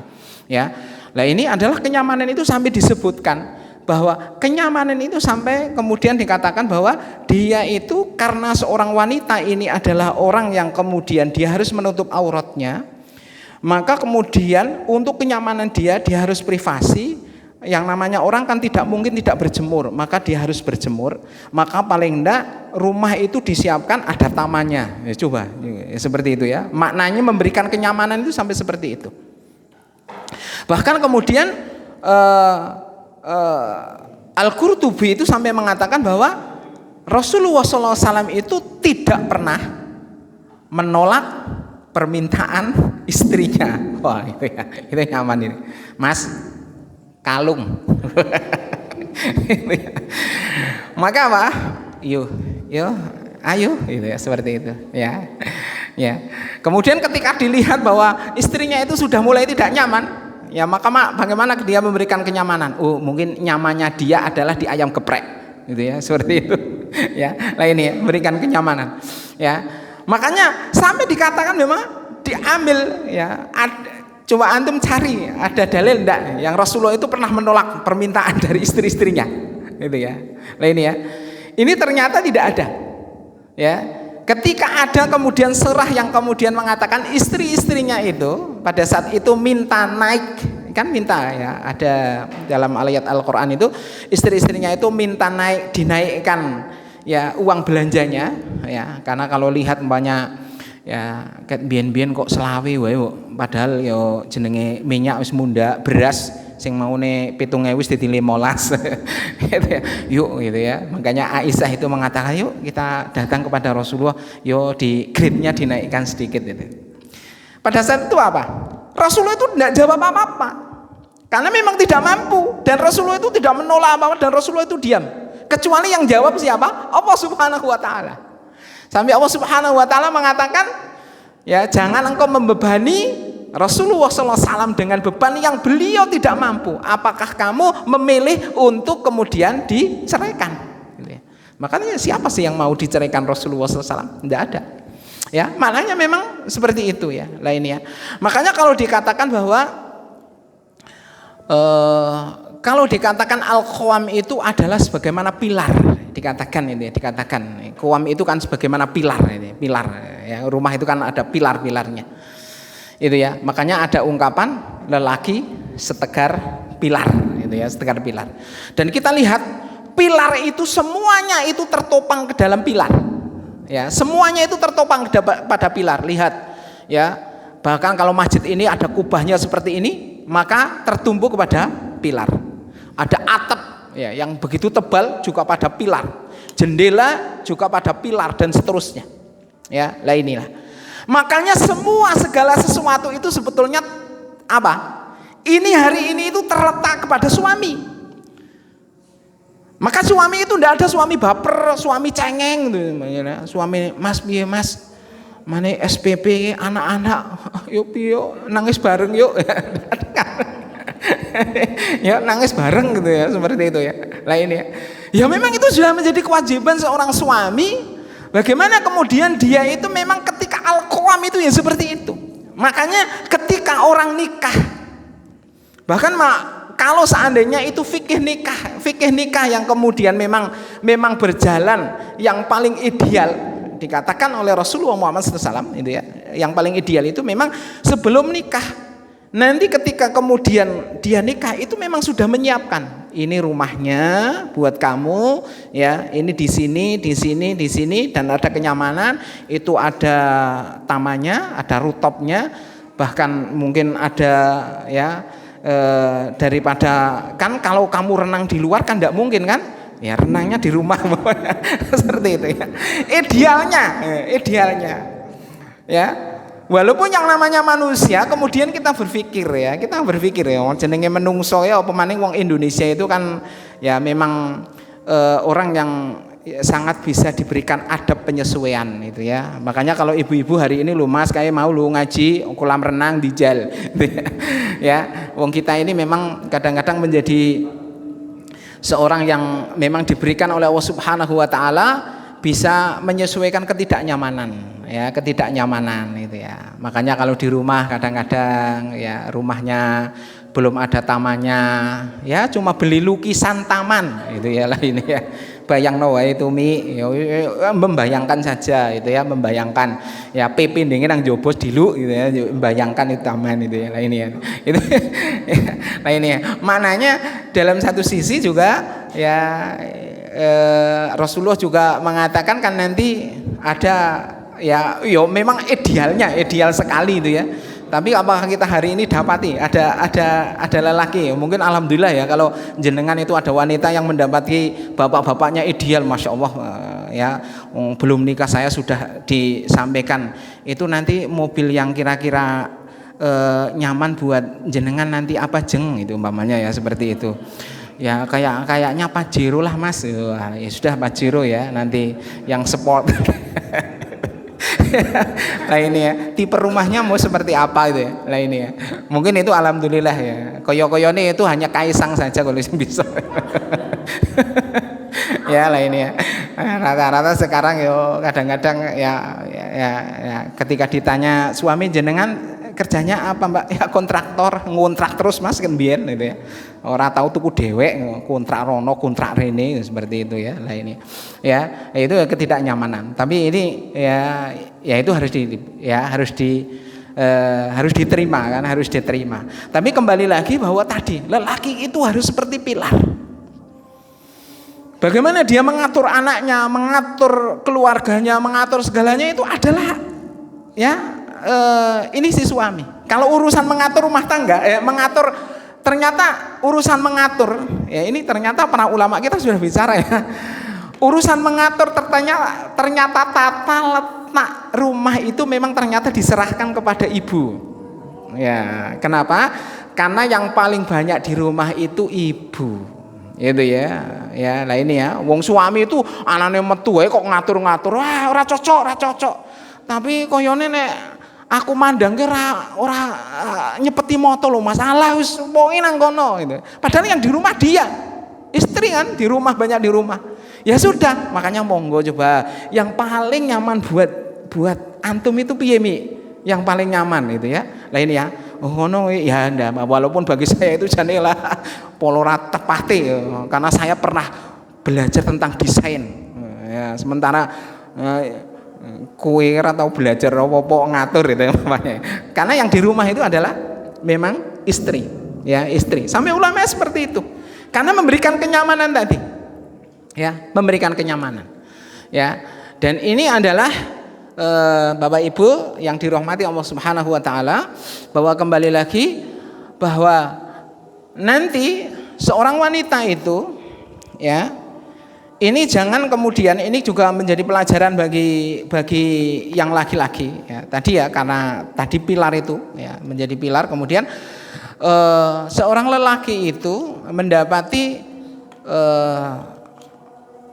ya. Nah ini adalah kenyamanan itu sampai disebutkan bahwa kenyamanan itu sampai kemudian dikatakan bahwa dia itu karena seorang wanita ini adalah orang yang kemudian dia harus menutup auratnya, maka kemudian untuk kenyamanan dia harus privasi. Yang namanya orang kan tidak mungkin tidak berjemur, maka dia harus berjemur. Maka paling enggak rumah itu disiapkan ada tamannya ya, coba ya, seperti itu ya, maknanya memberikan kenyamanan itu sampai seperti itu. Bahkan kemudian Al-Qurtubi itu sampai mengatakan bahwa Rasulullah SAW itu tidak pernah menolak permintaan istrinya. Wah, itu ya. Itu nyaman ini. Mas, kalung. Maka apa? Yo, ayo, gitu ya, seperti itu, ya. Ya. Kemudian ketika dilihat bahwa istrinya itu sudah mulai tidak nyaman, ya maka bagaimana dia memberikan kenyamanan? Oh, mungkin nyamannya dia adalah di ayam geprek, gitu ya, seperti itu. Ya, ini ya, berikan kenyamanan. Ya, makanya sampai dikatakan memang diambil, ya. Coba antum cari ada dalil enggak yang Rasulullah itu pernah menolak permintaan dari istri-istrinya, gitu ya. Ini ya, ini ternyata tidak ada. Ya, ketika ada kemudian surah yang kemudian mengatakan istri-istrinya itu pada saat itu minta naik, kan minta ya, ada dalam ayat Al-Qur'an itu istri-istrinya itu minta naik, dinaikkan ya uang belanjanya, ya, karena kalau lihat banyak ya ket biyen-biyen kok selawe wae padahal yo jenenge minyak wis munda, beras sing maune 7.000 wis dadi 15. Gitu ya. Yuk gitu ya. Makanya Aisyah itu mengatakan yuk kita datang kepada Rasulullah, yo di grade-nya dinaikkan sedikit gitu. Pada saat itu apa? Rasulullah itu tidak jawab apa-apa. Karena memang tidak mampu dan Rasulullah itu tidak menolak apa-apa dan Rasulullah itu diam. Kecuali yang jawab siapa? Allah Subhanahu wa taala. Sampai Allah Subhanahu wa taala mengatakan, ya jangan engkau membebani Rasulullah SAW dengan beban yang beliau tidak mampu. Apakah kamu memilih untuk kemudian diceraikan? Makanya siapa sih yang mau diceraikan Rasulullah SAW? Tidak ada. Ya, maknanya memang seperti itu ya. Lainnya. Makanya kalau dikatakan bahwa al-qawam itu adalah sebagaimana pilar, dikatakan qawam itu kan sebagaimana pilar ya, rumah itu kan ada pilar-pilarnya itu ya, makanya ada ungkapan lelaki setegar pilar itu ya, setegar pilar. Dan kita lihat pilar itu semuanya itu tertopang ke dalam pilar ya, semuanya itu tertopang pada pilar. Lihat ya, bahkan kalau masjid ini ada kubahnya seperti ini maka tertumbuh kepada pilar. Ada atap ya yang begitu tebal juga pada pilar, jendela juga pada pilar dan seterusnya. Ya, lah inilah. Makanya segala sesuatu itu sebetulnya apa? Ini hari ini itu terletak kepada suami. Maka suami itu tidak ada suami baper, suami cengeng gitu. Suami mas piye mas, mana SPP anak-anak, yuk nangis bareng yuk. Ya nangis bareng gitu ya, seperti itu ya. Lah ini ya. Ya memang itu sudah menjadi kewajiban seorang suami. Bagaimana kemudian dia itu memang ketika al-qawam itu ya seperti itu. Makanya ketika orang nikah, bahkan kalau seandainya itu fikih nikah yang kemudian memang berjalan yang paling ideal, dikatakan oleh Rasulullah Muhammad SAW itu ya, yang paling ideal itu memang sebelum nikah. Nanti ketika kemudian dia nikah itu memang sudah menyiapkan, ini rumahnya buat kamu ya, ini di sini dan ada kenyamanan, itu ada tamannya, ada rooftopnya, bahkan mungkin ada ya daripada kan kalau kamu renang di luar kan tidak mungkin kan, ya renangnya di rumah. Seperti itu ya. Idealnya ya. Walaupun yang namanya manusia kemudian kita berpikir ya jenenge menungso ya, apa maning wong Indonesia itu kan ya memang orang yang sangat bisa diberikan adab penyesuaian itu ya. Makanya kalau ibu-ibu hari ini lu mas kayak mau lu ngaji kolam renang di jal ya, wong kita ini memang kadang-kadang menjadi seorang yang memang diberikan oleh Allah Subhanahu wa taala bisa menyesuaikan ketidaknyamanan itu ya. Makanya kalau di rumah kadang-kadang ya rumahnya belum ada tamannya ya, cuma beli lukisan taman itu ya lah ini ya. Bayangno wae itu ya, membayangkan saja itu ya, membayangkan ya PP ndenge nang jobos diluk gitu ya, membayangkan itu taman itu ya lah ini ya. Itu lah ini ya. Maknanya dalam satu sisi juga ya Rasulullah juga mengatakan kan nanti ada ya memang ideal sekali itu ya. Tapi apakah kita hari ini dapati ada lelaki, mungkin alhamdulillah ya kalau jenengan itu ada wanita yang mendapati bapak-bapaknya ideal, masya Allah ya. Belum nikah saya sudah disampaikan itu nanti mobil yang kira-kira nyaman buat jenengan nanti apa jeng itu umpamanya ya seperti itu. Ya kayaknya Pajero lah Mas. Ya sudah Pajero ya nanti yang sport. Lah ini ya, tipe rumahnya mau seperti apa itu ya. Lah ini ya. Mungkin itu alhamdulillah ya. Koyo-koyone itu hanya Kaisang saja kalau bisa. Ya lah ini ya. Rata-rata sekarang yo kadang-kadang ya ketika ditanya suami jenengan kerjanya apa Mbak? Ya kontraktor, ngontrak terus Mas kan biyen gitu ya. Ora tahu tuku dhewek, kontrak rono, kontrak rene seperti itu ya. Lah ini. Ya, itu ketidaknyamanan. Tapi ini ya itu harus diterima kan, harus diterima. Tapi kembali lagi bahwa tadi lelaki itu harus seperti pilar. Bagaimana dia mengatur anaknya, mengatur keluarganya, mengatur segalanya itu adalah ini si suami. Kalau urusan mengatur rumah tangga, mengatur ternyata urusan mengatur, ya ini ternyata para ulama kita sudah bicara ya. Urusan mengatur ternyata tata letak rumah itu memang ternyata diserahkan kepada ibu. Ya, kenapa? Karena yang paling banyak di rumah itu ibu. Itu ya. Ya, lah ini ya. Wong suami itu anane metu kok ngatur-ngatur. Wah, ora cocok. Tapi koyone nek aku mandangke ora nyepeti moto lho masalah wis wonge nang kono gitu. Padahal yang di rumah dia. Istri kan di rumah, banyak di rumah. Ya sudah, makanya monggo coba yang paling nyaman buat antum itu piye Mi? Yang paling nyaman itu ya. Lah ini ya. Oh ngono ya ndak, walaupun bagi saya itu janela polora tepate karena saya pernah belajar tentang desain. Ya, sementara kue ora tau belajar apa-apa ngatur itu namanya. Karena yang di rumah itu adalah memang istri, ya istri. Sampai ulama seperti itu. Karena memberikan kenyamanan tadi. Ya, memberikan kenyamanan. Ya. Dan ini adalah Bapak Ibu yang dirahmati Allah Subhanahu wa taala, bahwa kembali lagi bahwa nanti seorang wanita itu ya, ini jangan kemudian ini juga menjadi pelajaran bagi yang laki-laki ya. Tadi ya karena tadi pilar itu ya menjadi pilar, kemudian seorang lelaki itu mendapati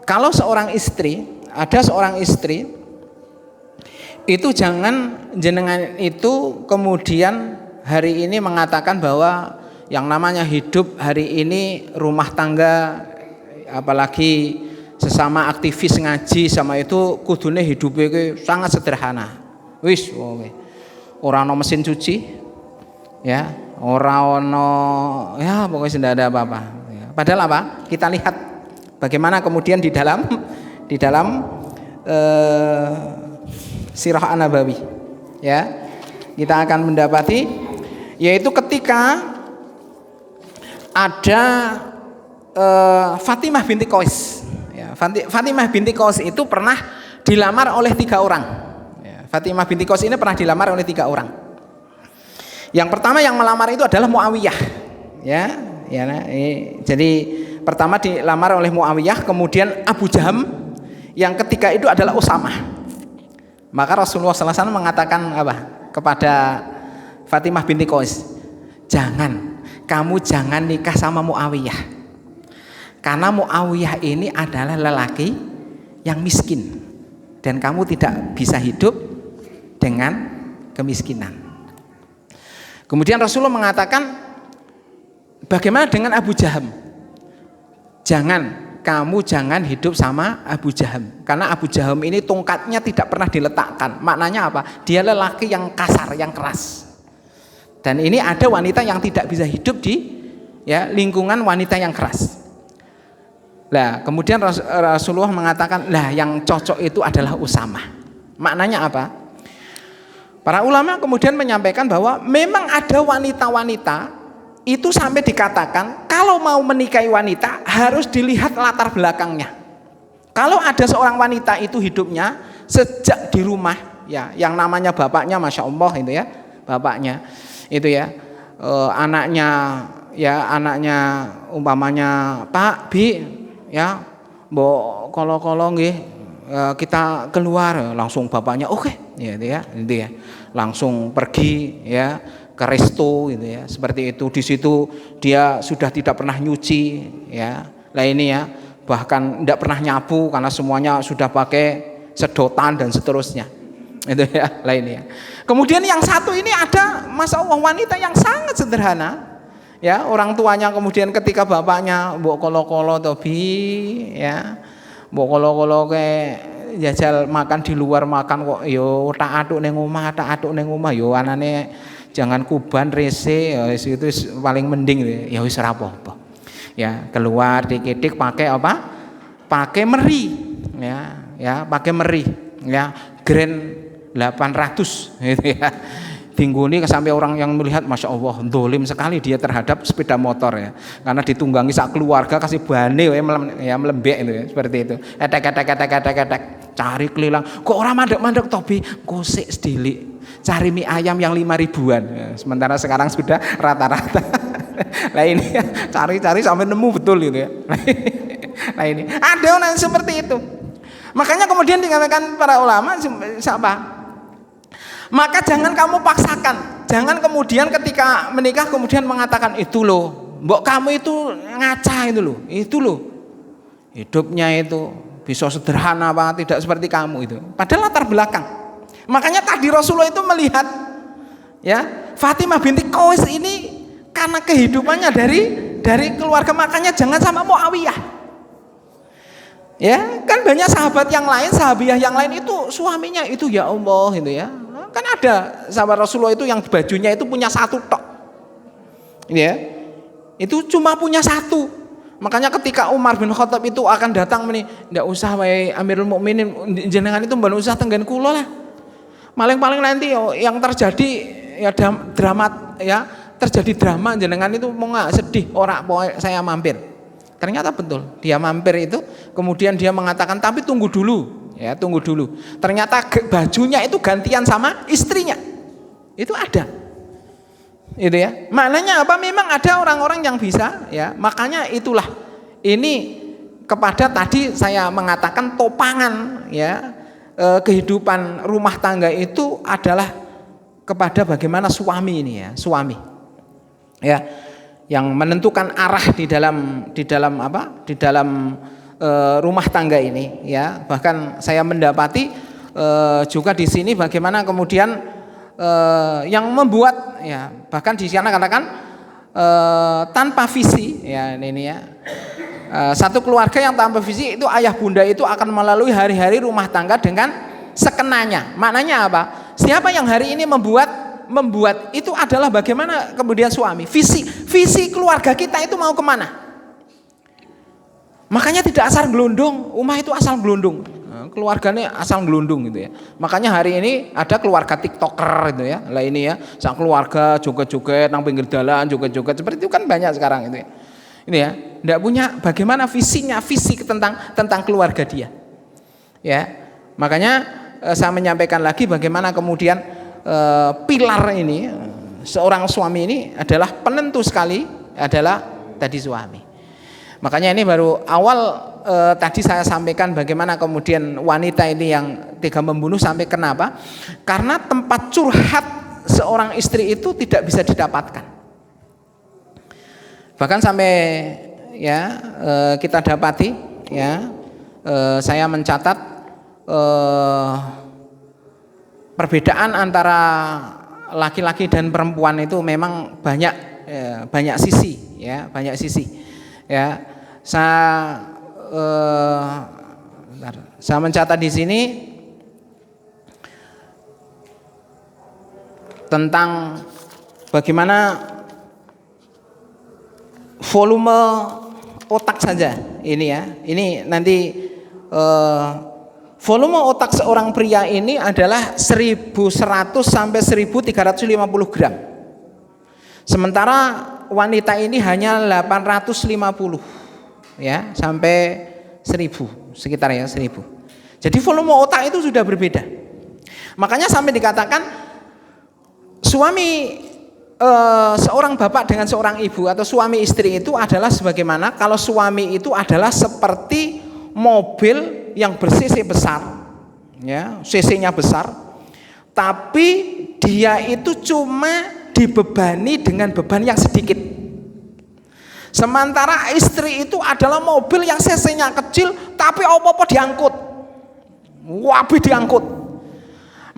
kalau seorang istri, ada seorang istri itu jangan jenengan itu kemudian hari ini mengatakan bahwa yang namanya hidup hari ini rumah tangga apalagi sesama aktivis ngaji sama itu kudune hidupnya sangat sederhana. Wis ora ono mesin cuci ya, ora ono ya pokoknya tidak ada apa-apa ya. Padahal apa? Kita lihat bagaimana kemudian di dalam Sirah An-Nabawi ya, kita akan mendapati yaitu ketika ada Fatimah binti Qais ya, Fatimah binti Qais itu pernah dilamar oleh 3 orang ya, Fatimah binti Qais ini pernah dilamar oleh 3 orang. Yang pertama yang melamar itu adalah Muawiyah ya, jadi pertama dilamar oleh Muawiyah, kemudian Abu Jaham, yang ketiga itu adalah Usamah. Maka Rasulullah SAW mengatakan apa kepada Fatimah binti Qais, kamu jangan nikah sama Muawiyah, karena Muawiyah ini adalah lelaki yang miskin dan kamu tidak bisa hidup dengan kemiskinan. Kemudian Rasulullah mengatakan, bagaimana dengan Abu Jaham? Kamu jangan hidup sama Abu Jaham, karena Abu Jaham ini tongkatnya tidak pernah diletakkan. Maknanya apa? Dia lelaki yang kasar, yang keras. Dan ini ada wanita yang tidak bisa hidup di lingkungan wanita yang keras. Lah, kemudian Rasulullah mengatakan, lah yang cocok itu adalah Usamah. Maknanya apa? Para ulama kemudian menyampaikan bahwa memang ada wanita-wanita itu sampai dikatakan kalau mau menikahi wanita harus dilihat latar belakangnya. Kalau ada seorang wanita itu hidupnya sejak di rumah ya, yang namanya bapaknya Masya Allah itu ya, bapaknya itu ya, anaknya umpamanya Pak Bi ya, mbok kalau nggih kita keluar, langsung bapaknya oke ya, itu ya langsung pergi ya ke resto gitu ya, seperti itu. Di situ dia sudah tidak pernah nyuci ya. Lah ini ya, bahkan tidak pernah nyapu karena semuanya sudah pakai sedotan dan seterusnya. Itu ya, lah ini ya. Kemudian yang satu ini ada Masya Allah wanita yang sangat sederhana. Ya, orang tuanya kemudian ketika bapaknya mbok kolo-kolo tobi ya. Mbok kolo-kolo ke jajal makan di luar makan kok yo tak atuk ning omah, yo anane jangan kuban rese ya itu paling mending ya wis ora apa-apa. Ya, keluar dik-dik pakai apa? Pakai meri. Ya, pakai meri. Ya, Grand 800 gitu ya. Tingguni sampai orang yang melihat Masya Allah dolim sekali dia terhadap sepeda motor ya, karena ditunggangi sak keluarga kasih bane ya melembek itu ya, seperti itu. Etek cari keliling kok orang mandek tobi gosek sedelik cari mie ayam yang 5.000-an ya, sementara sekarang sudah rata-rata. Nah ini ya, cari sampai nemu betul gitu ya. Nah ini ada orang seperti itu. Makanya kemudian dikatakan para ulama siapa? Maka jangan kamu paksakan. Jangan kemudian ketika menikah kemudian mengatakan itu loh, mbok kamu itu ngaca itu loh. Itu loh. Hidupnya itu bisa sederhana apa tidak seperti kamu itu. Padahal latar belakang. Makanya tadi Rasulullah itu melihat ya, Fatimah binti Qais ini karena kehidupannya dari keluarga, makanya jangan sama Muawiyah. Ya, kan banyak sahabat yang lain, sahabiah yang lain itu suaminya itu ya Allah gitu ya. Kan ada sahabat Rasulullah itu yang bajunya itu punya satu tok. Ya. Itu cuma punya satu. Makanya ketika Umar bin Khattab itu akan datang meni, ndak usah wae Amirul Mukminin jenengan itu mboten usah tenggen kula lah. Paling nanti yang terjadi ya drama ya, terjadi drama jenengan itu mau nggak sedih ora saya mampir. Ternyata betul, dia mampir itu, kemudian dia mengatakan tapi tunggu dulu. Ya, tunggu dulu. Ternyata bajunya itu gantian sama istrinya. Itu ada. Itu ya. Maknanya apa? Memang ada orang-orang yang bisa ya. Makanya itulah ini kepada tadi saya mengatakan topangan ya. Kehidupan rumah tangga itu adalah kepada bagaimana suami ini ya, suami. Ya. Yang menentukan arah di dalam apa? Di dalam rumah tangga ini ya. Bahkan saya mendapati juga di sini bagaimana kemudian yang membuat ya, bahkan di sana katakan tanpa visi ya ini ya. Satu keluarga yang tanpa visi itu ayah bunda itu akan melalui hari-hari rumah tangga dengan sekenanya. Maknanya apa? Siapa yang hari ini membuat itu adalah bagaimana kemudian suami. Visi keluarga kita itu mau kemana? Makanya tidak asal gelundung, rumah itu asal gelundung, keluarganya asal gelundung gitu ya. Makanya hari ini ada keluarga TikToker itu ya, lah ini ya, sang keluarga joget-joget nang pinggir jalan, joget-joget seperti itu kan banyak sekarang itu ya. Ini ya, tidak punya bagaimana visi tentang keluarga dia. Ya, makanya saya menyampaikan lagi bagaimana kemudian pilar ini seorang suami ini adalah penentu sekali adalah tadi suami. Makanya ini baru awal tadi saya sampaikan bagaimana kemudian wanita ini yang tega membunuh sampai kenapa? Karena tempat curhat seorang istri itu tidak bisa didapatkan. Bahkan sampai ya kita dapati ya saya mencatat perbedaan antara laki-laki dan perempuan itu memang banyak sisi ya, banyak sisi. Ya, saya mencatat di sini tentang bagaimana volume otak saja ini ya. Ini nanti volume otak seorang pria ini adalah 1.100 sampai 1.350 gram. Sementara wanita ini hanya 850 ya sampai 1.000 sekitar ya 1.000. Jadi volume otak itu sudah berbeda. Makanya sampai dikatakan suami seorang bapak dengan seorang ibu atau suami istri itu adalah sebagaimana kalau suami itu adalah seperti mobil yang ber-cc besar ya, cc-nya besar, tapi dia itu cuma dibebani dengan beban yang sedikit. Sementara istri itu adalah mobil yang cc-nya kecil tapi apa-apa diangkut. Wabih diangkut.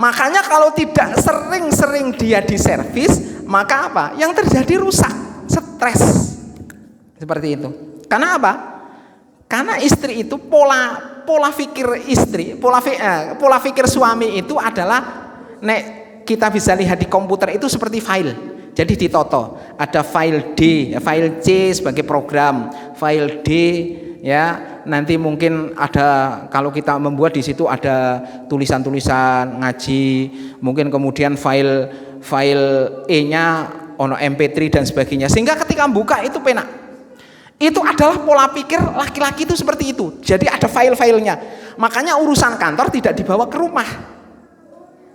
Makanya kalau tidak sering-sering dia diservis, maka apa? Yang terjadi rusak, stres. Seperti itu. Karena apa? Karena istri itu pola pikir istri, pola pikir suami itu adalah kita bisa lihat di komputer itu seperti file. Jadi ditoto, ada file D, file C sebagai program, file D ya, nanti mungkin ada, kalau kita membuat di situ ada tulisan-tulisan ngaji, mungkin kemudian file E-nya ono MP3 dan sebagainya, sehingga ketika buka itu penak. Itu adalah pola pikir laki-laki itu seperti itu. Jadi ada file-filenya. Makanya urusan kantor tidak dibawa ke rumah.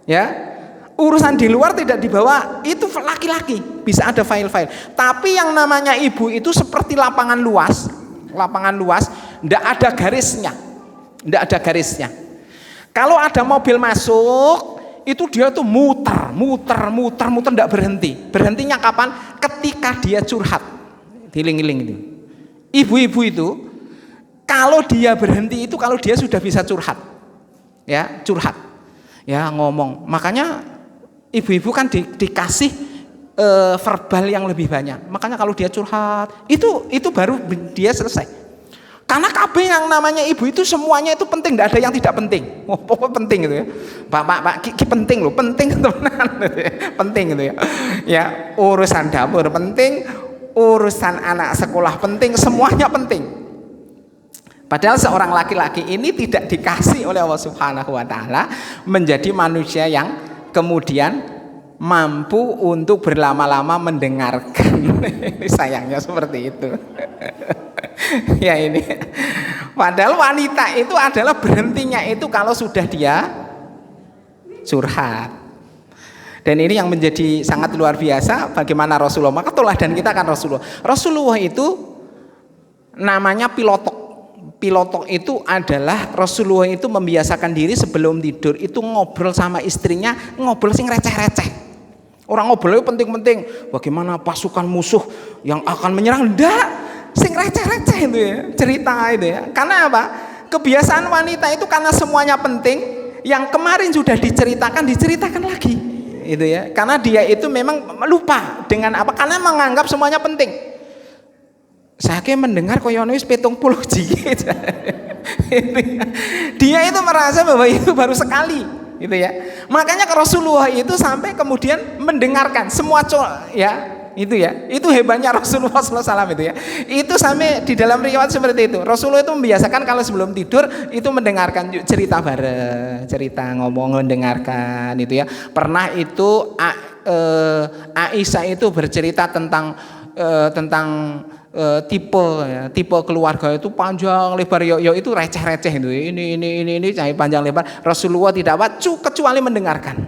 Ya. Urusan di luar tidak dibawa, itu laki-laki bisa ada file-file. Tapi yang namanya ibu itu seperti lapangan luas, ndak ada garisnya. Kalau ada mobil masuk, itu dia tuh muter, ndak berhenti. Berhentinya kapan? Ketika dia curhat. Giling-giling itu. Ibu-ibu itu kalau dia berhenti itu kalau dia sudah bisa curhat. Ya, curhat. Ya, ngomong. Makanya ibu-ibu kan dikasih verbal yang lebih banyak. Makanya kalau dia curhat, itu baru dia selesai. Karena KB yang namanya ibu itu semuanya itu penting, tidak ada yang tidak penting. Pokoknya penting gitu ya. Pak, penting loh, penting teman-teman. Penting gitu ya. Ya, urusan dapur penting, urusan anak sekolah penting, semuanya penting. Padahal seorang laki-laki ini tidak dikasih oleh Allah Subhanahu wa taala menjadi manusia yang kemudian mampu untuk berlama-lama mendengarkan. Sayangnya seperti itu. Ya ini. Padahal wanita itu adalah berhentinya itu kalau sudah dia curhat. Dan ini yang menjadi sangat luar biasa bagaimana Rasulullah. Maka teladan kita kan Rasulullah. Rasulullah itu namanya pilotok. Pilotok itu adalah Rasulullah itu membiasakan diri sebelum tidur itu ngobrol sama istrinya, ngobrol sing receh-receh. Orang ngobrol itu penting-penting. Bagaimana pasukan musuh yang akan menyerang? Enggak, sing receh-receh itu ya, cerita itu ya. Karena apa? Kebiasaan wanita itu karena semuanya penting, yang kemarin sudah diceritakan lagi. Itu ya. Karena dia itu memang lupa dengan apa? Karena menganggap semuanya penting. Saya mendengar koyono wis 70 jigit. Dia itu merasa bahwa itu baru sekali, gitu ya. Makanya Rasulullah itu sampai kemudian mendengarkan semua ya, itu ya. Itu hebatnya Rasulullah SAW itu ya. Itu sampai di dalam riwayat seperti itu. Rasulullah itu membiasakan kalau sebelum tidur itu mendengarkan cerita bareng, cerita ngomong mendengarkan itu ya. Pernah itu Aisyah itu bercerita tentang tipe keluarga itu panjang lebar yo itu receh-receh itu ini cahaya panjang lebar. Rasulullah tidak kecuali mendengarkan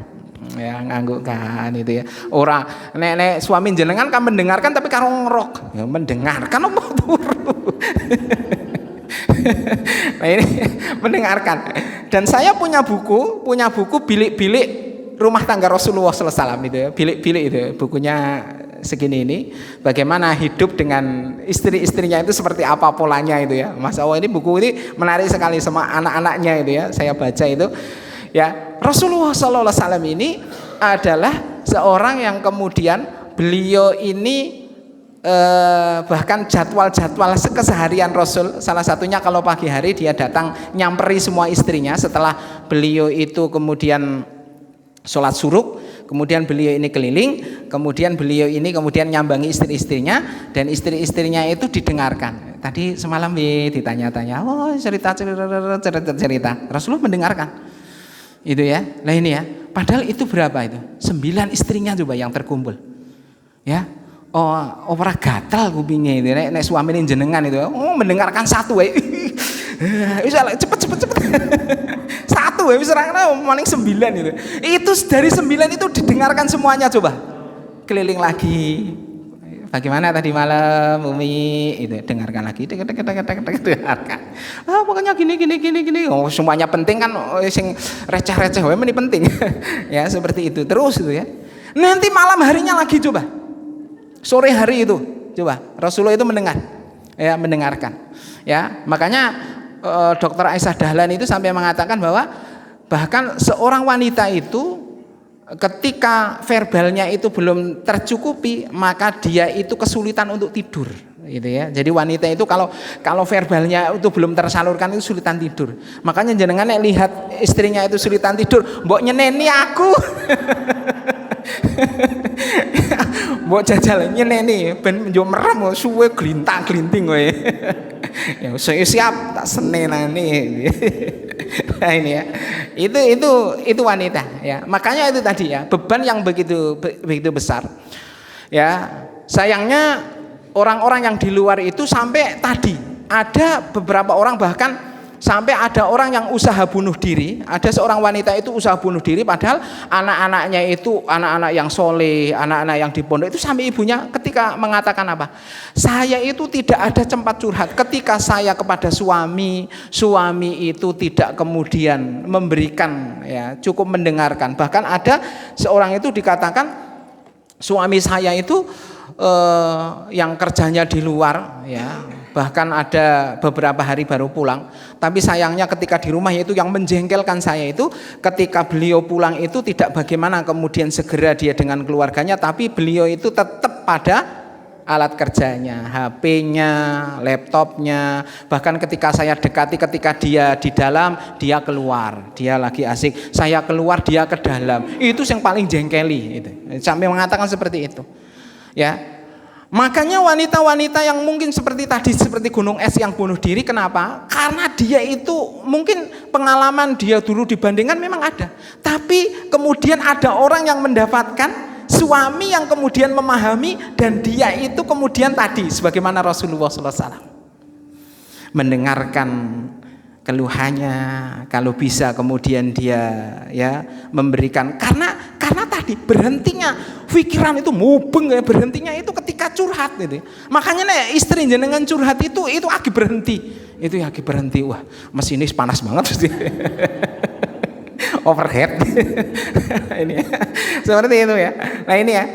ya, ngangguk kan itu ya. Orang nenek suami jenengan kan mendengarkan tapi karo ngerok ya, mendengarkan apa turu. Nah ini mendengarkan. Dan saya punya buku bilik-bilik rumah tangga Rasulullah SAW itu ya, bilik-bilik itu ya, bukunya segini ini, bagaimana hidup dengan istri-istrinya itu seperti apa polanya itu ya. Mas Allah ini buku ini menarik sekali sama anak-anaknya itu ya, saya baca itu ya. Rasulullah SAW ini adalah seorang yang kemudian beliau ini bahkan jadwal-jadwal keseharian Rasul, salah satunya kalau pagi hari dia datang nyamperi semua istrinya setelah beliau itu kemudian sholat suruh, kemudian beliau ini keliling, kemudian beliau ini kemudian nyambangi istri-istrinya, dan istri-istrinya itu didengarkan. Tadi semalam ditanya-tanya, oh cerita, Rasulullah mendengarkan, itu ya. Nah ini ya, padahal itu berapa itu? 9 istrinya coba yang terkumpul, ya. Oh ora gatal kupinge itu, nek suami ini jenengan itu, oh mendengarkan satu, bisa cepet. Satu ya, misalnya maling 9 itu. Itu dari 9 itu didengarkan semuanya coba. Keliling lagi. Bagaimana tadi malam Umi itu dengarkan lagi. Dengarkan. Pokoknya gini. Oh, semuanya penting kan, sing receh-receh ini penting. Ya, seperti itu terus itu ya. Nanti malam harinya lagi coba. Sore hari itu coba Rasulullah itu mendengarkan. Ya, makanya Dr. Aisyah Dahlan itu sampai mengatakan bahwa bahkan seorang wanita itu ketika verbalnya itu belum tercukupi, maka dia itu kesulitan untuk tidur, gitu ya. Jadi wanita itu kalau verbalnya itu belum tersalurkan itu sulitan tidur. Makanya jenengan lihat istrinya itu sulitan tidur, mbok nyeneni aku. Mbok jajal nyeneni ben yo merem suwe glintang-glinting kowe. Ya siap tak senenane. Nah ini ya. Itu wanita ya. Makanya itu tadi ya, beban yang begitu besar. Ya, sayangnya orang-orang yang di luar itu sampai tadi ada beberapa orang bahkan sampai ada orang yang usaha bunuh diri. Ada seorang wanita itu usaha bunuh diri padahal anak-anaknya itu anak-anak yang soleh, anak-anak yang di pondok itu, sampai ibunya ketika mengatakan apa? Saya itu tidak ada tempat curhat. Ketika saya kepada suami itu tidak kemudian memberikan ya, cukup mendengarkan. Bahkan ada seorang itu dikatakan suami saya itu yang kerjanya di luar ya, bahkan ada beberapa hari baru pulang. Tapi sayangnya ketika di rumah itu yang menjengkelkan saya itu ketika beliau pulang itu tidak bagaimana kemudian segera dia dengan keluarganya, tapi beliau itu tetap pada alat kerjanya, HP-nya, laptopnya. Bahkan ketika saya dekati, ketika dia di dalam, dia keluar, dia lagi asik. Saya keluar, dia ke dalam. Itu yang paling jengkeli itu. Sampai mengatakan seperti itu. Ya, makanya wanita-wanita yang mungkin seperti tadi, seperti gunung es yang bunuh diri, kenapa? Karena dia itu mungkin pengalaman dia dulu dibandingkan memang ada, tapi kemudian ada orang yang mendapatkan suami yang kemudian memahami, dan dia itu kemudian tadi sebagaimana Rasulullah SAW mendengarkan keluhannya, kalau bisa kemudian dia ya memberikan, karena tadi berhentinya pikiran itu mubeng ya, berhentinya itu ketika curhat gitu. Makanya istri jenengan curhat itu lagi berhenti. Itu lagi berhenti. Wah, mesin ini panas banget. Overhead. Ini ya. Seperti itu ya. Nah ini ya.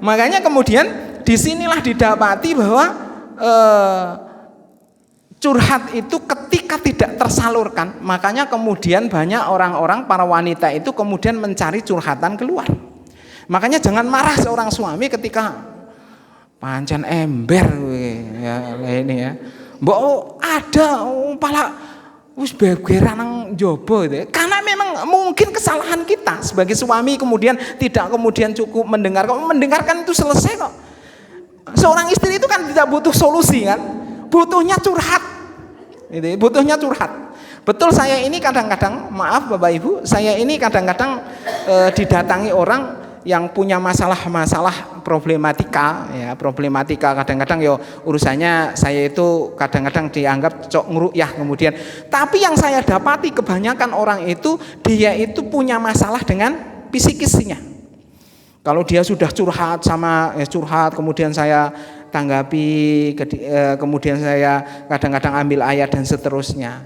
Makanya kemudian disinilah didapati bahwa curhat itu ketika tidak tersalurkan, makanya kemudian banyak orang-orang, para wanita itu kemudian mencari curhatan keluar. Makanya jangan marah seorang suami ketika pancen ember ya ini ya. Mbok ada pala wis beberan nang njaba gitu. Karena memang mungkin kesalahan kita sebagai suami kemudian tidak kemudian cukup mendengarkan itu selesai kok. Seorang istri itu kan tidak butuh solusi kan, butuhnya curhat. Itu butuhnya curhat. Betul, saya ini kadang-kadang, maaf Bapak Ibu, saya ini kadang-kadang didatangi orang yang punya masalah problematika ya, kadang-kadang yo urusannya saya itu kadang-kadang dianggap cok ngerukyah kemudian. Tapi yang saya dapati kebanyakan orang itu dia itu punya masalah dengan psikisnya. Kalau dia sudah curhat kemudian saya tanggapi, kemudian saya kadang-kadang ambil ayat dan seterusnya.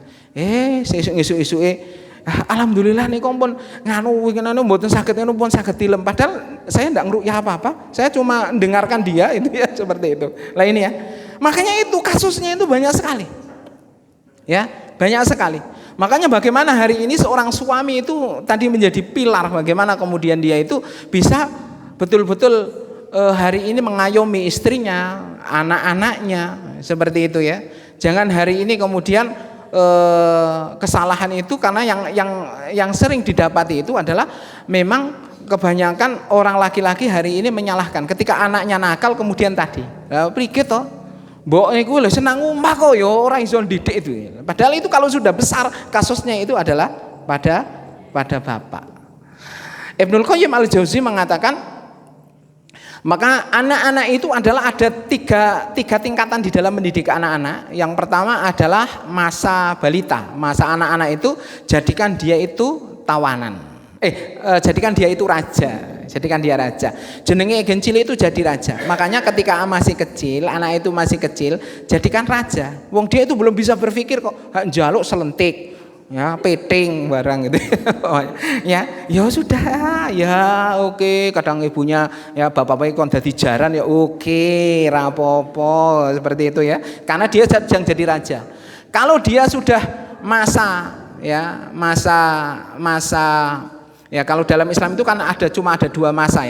Isu-isu alhamdulillah nih kompon nganu mboten saged ngono pun saged dilem, padahal saya ndak ngrukyah apa-apa, saya cuma dengarkan dia itu ya, seperti itu. Lah ini ya. Makanya itu kasusnya itu banyak sekali. Ya, banyak sekali. Makanya bagaimana hari ini seorang suami itu tadi menjadi pilar, bagaimana kemudian dia itu bisa betul-betul hari ini mengayomi istrinya, anak-anaknya, seperti itu ya. Jangan hari ini kemudian kesalahan itu, karena yang sering didapati itu adalah memang kebanyakan orang laki-laki hari ini menyalahkan ketika anaknya nakal kemudian tadi priki to mbok niku lho senang omah kok ya ora iso didik itu. Padahal itu kalau sudah besar kasusnya itu adalah pada bapak. Ibnul Qayyim al-Jauzi mengatakan, maka anak-anak itu adalah ada tiga tingkatan di dalam mendidik anak-anak. Yang pertama adalah masa balita. Masa anak-anak itu jadikan dia itu tawanan. Jadikan dia itu raja. Jadikan dia raja. Jenenge gen cilik itu jadi raja. Makanya ketika masih kecil, anak itu masih kecil, jadikan raja. Wong dia itu belum bisa berpikir kok njaluk selentik. ya peting barang gitu. ya sudah, ya oke. Kadang ibunya ya bapak-bapak kon dadi jaran ya oke, rapopo seperti itu ya. Karena dia sedang jadi raja. Kalau dia sudah masa ya kalau dalam Islam itu kan cuma ada dua masa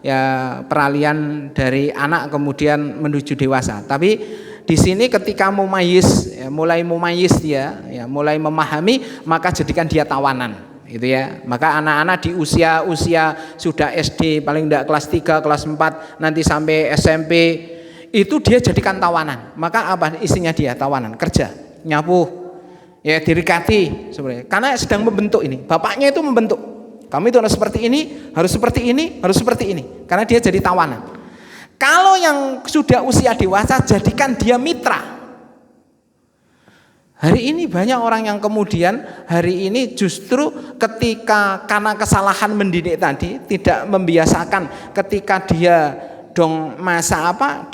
ya peralihan dari anak kemudian menuju dewasa. Tapi di sini ketika mulai mumayyiz dia ya mulai memahami, maka jadikan dia tawanan gitu ya. Maka anak-anak di usia sudah SD paling enggak kelas 3, kelas 4 nanti sampai SMP itu dia jadikan tawanan. Maka apa isinya dia tawanan? Kerja, nyapu, ya dirikati sebenarnya. Karena sedang membentuk ini. Bapaknya itu membentuk. Kamu itu harus seperti ini, harus seperti ini, harus seperti ini. Karena dia jadi tawanan. Kalau yang sudah usia dewasa, jadikan dia mitra. Hari ini banyak orang yang kemudian hari ini justru ketika karena kesalahan mendidik tadi tidak membiasakan ketika dia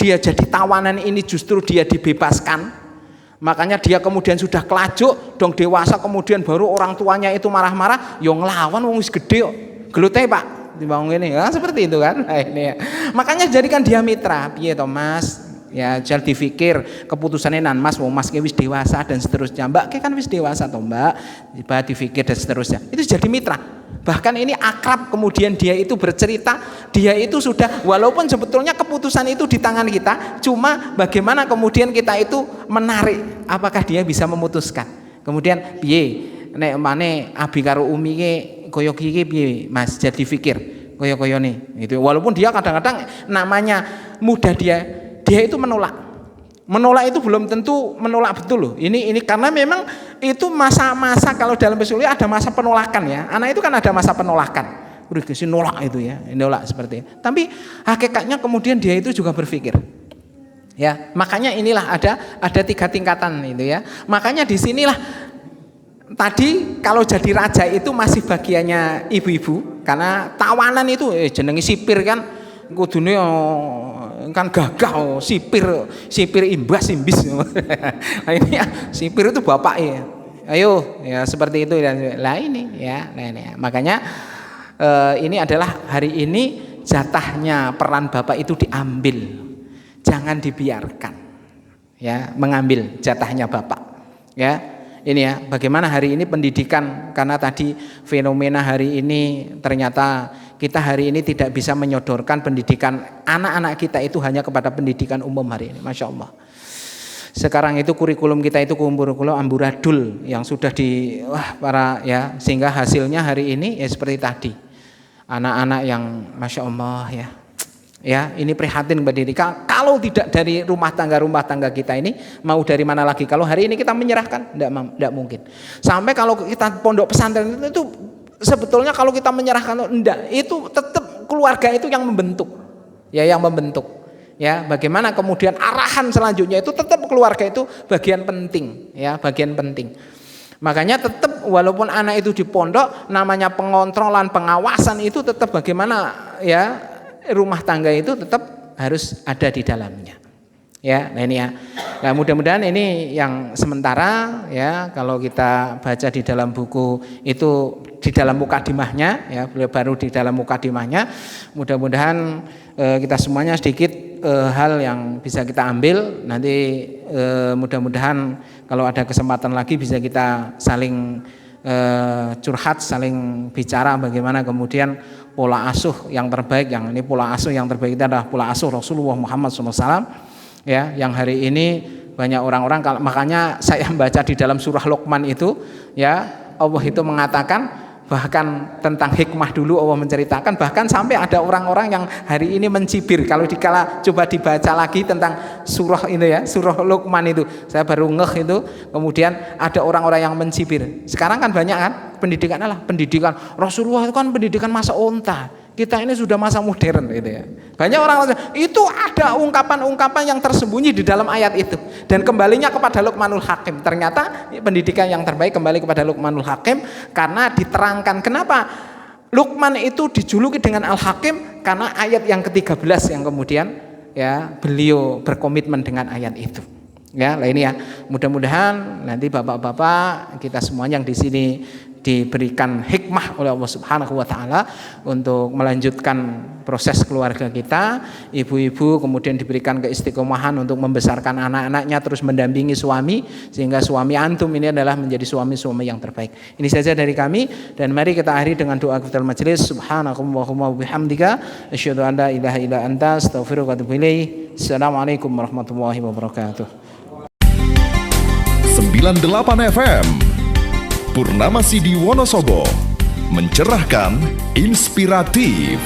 dia jadi tawanan ini justru dia dibebaskan. Makanya dia kemudian sudah kelajuk, dewasa kemudian baru orang tuanya itu marah-marah, yo nglawan wong wis gedhe kok. Gelute Pak. Dibangun ini, seperti itu kan. Nah, ini ya. Makanya jadikan dia mitra. Piye to Mas? Ya jangan dipikir keputusannya nan Mas, Mas wis dewasa dan seterusnya. Mbak kan wis dewasa toh Mbak. Tiba dipikir dan seterusnya. Itu jadi mitra. Bahkan ini akrab, kemudian dia itu bercerita, dia itu sudah walaupun sebetulnya keputusan itu di tangan kita, cuma bagaimana kemudian kita itu menarik, apakah dia bisa memutuskan. Kemudian piye nek mane abi karo umi ki koyo iki piye Mas, jadi fikir koyo nih itu. Walaupun dia kadang-kadang namanya muda dia itu menolak itu belum tentu menolak betul loh. Ini karena memang itu masa-masa kalau dalam psikologi ada masa penolakan ya. Anak itu kan ada masa penolakan. Udah sih nolak itu ya, nolak seperti itu. Tapi hakikatnya kemudian dia itu juga berpikir. Ya, makanya inilah ada 3 tingkatan itu ya. Makanya disinilah tadi kalau jadi raja itu masih bagiannya ibu-ibu, karena tawanan itu jenengi sipir kan kudune kan gagah sipir imbis. Nah, ini ya, sipir itu bapak ya. Ayo ya seperti itu lah ini ya. Nah, ini. Makanya ini adalah hari ini jatahnya peran bapak itu diambil. Jangan dibiarkan ya mengambil jatahnya bapak. Ya. Ini ya, bagaimana hari ini pendidikan, karena tadi fenomena hari ini ternyata kita hari ini tidak bisa menyodorkan pendidikan anak-anak kita itu hanya kepada pendidikan umum hari ini, Masya Allah. Sekarang itu kurikulum kita itu kurikulum amburadul yang sudah sehingga hasilnya hari ini ya seperti tadi. Anak-anak yang Masya Allah ya. Ya, ini prihatin Mbak Diri. Kalau tidak dari rumah tangga kita ini, mau dari mana lagi? Kalau hari ini kita menyerahkan, tidak mungkin. Sampai kalau kita pondok pesantren itu sebetulnya kalau kita menyerahkan, enggak, itu tetap keluarga itu yang membentuk. Ya, yang membentuk. Ya, bagaimana kemudian arahan selanjutnya itu tetap keluarga itu bagian penting, ya, bagian penting. Makanya tetap walaupun anak itu di pondok, namanya pengontrolan, pengawasan itu tetap bagaimana ya. Rumah tangga itu tetap harus ada di dalamnya. Ya, nah ini ya. Nah, mudah-mudahan ini yang sementara ya, kalau kita baca di dalam buku itu di dalam mukadimahnya ya, baru di dalam mukadimahnya. Mudah-mudahan kita semuanya sedikit hal yang bisa kita ambil. Nanti mudah-mudahan kalau ada kesempatan lagi bisa kita saling curhat, saling bicara bagaimana kemudian pola asuh yang terbaik. Yang ini pola asuh yang terbaik itu adalah pola asuh Rasulullah Muhammad SAW ya, yang hari ini banyak orang-orang, makanya saya membaca di dalam surah Luqman itu ya, Allah itu mengatakan bahkan tentang hikmah dulu Allah menceritakan, bahkan sampai ada orang-orang yang hari ini mencibir. Kalau dikala coba dibaca lagi tentang surah ini ya, surah Luqman itu, saya baru ngeh itu, kemudian ada orang-orang yang mencibir. Sekarang kan banyak kan pendidikan Rasulullah itu kan pendidikan masa onta. Kita ini sudah masa modern gitu ya. Banyak orang itu ada ungkapan-ungkapan yang tersembunyi di dalam ayat itu. Dan kembalinya kepada Luqmanul Hakim. Ternyata pendidikan yang terbaik kembali kepada Luqmanul Hakim, karena diterangkan kenapa Luqman itu dijuluki dengan Al-Hakim, karena ayat yang ke-13 yang kemudian ya beliau berkomitmen dengan ayat itu. Ya, lah ini ya. Mudah-mudahan nanti bapak-bapak kita semuanya yang di sini diberikan hikmah oleh Allah Subhanahu wa taala untuk melanjutkan proses keluarga kita. Ibu-ibu kemudian diberikan keistiqomahan untuk membesarkan anak-anaknya, terus mendampingi suami sehingga suami antum ini adalah menjadi suami-suami yang terbaik. Ini saja dari kami, dan mari kita akhiri dengan doa kafatul majelis. Subhanakallahumma wa bihamdika asyhadu an la ilaha illa anta astaghfiruka wa atubu ilaik. Assalamualaikum warahmatullahi wabarakatuh. 98 FM Purnama Sidi Wonosobo, mencerahkan, inspiratif.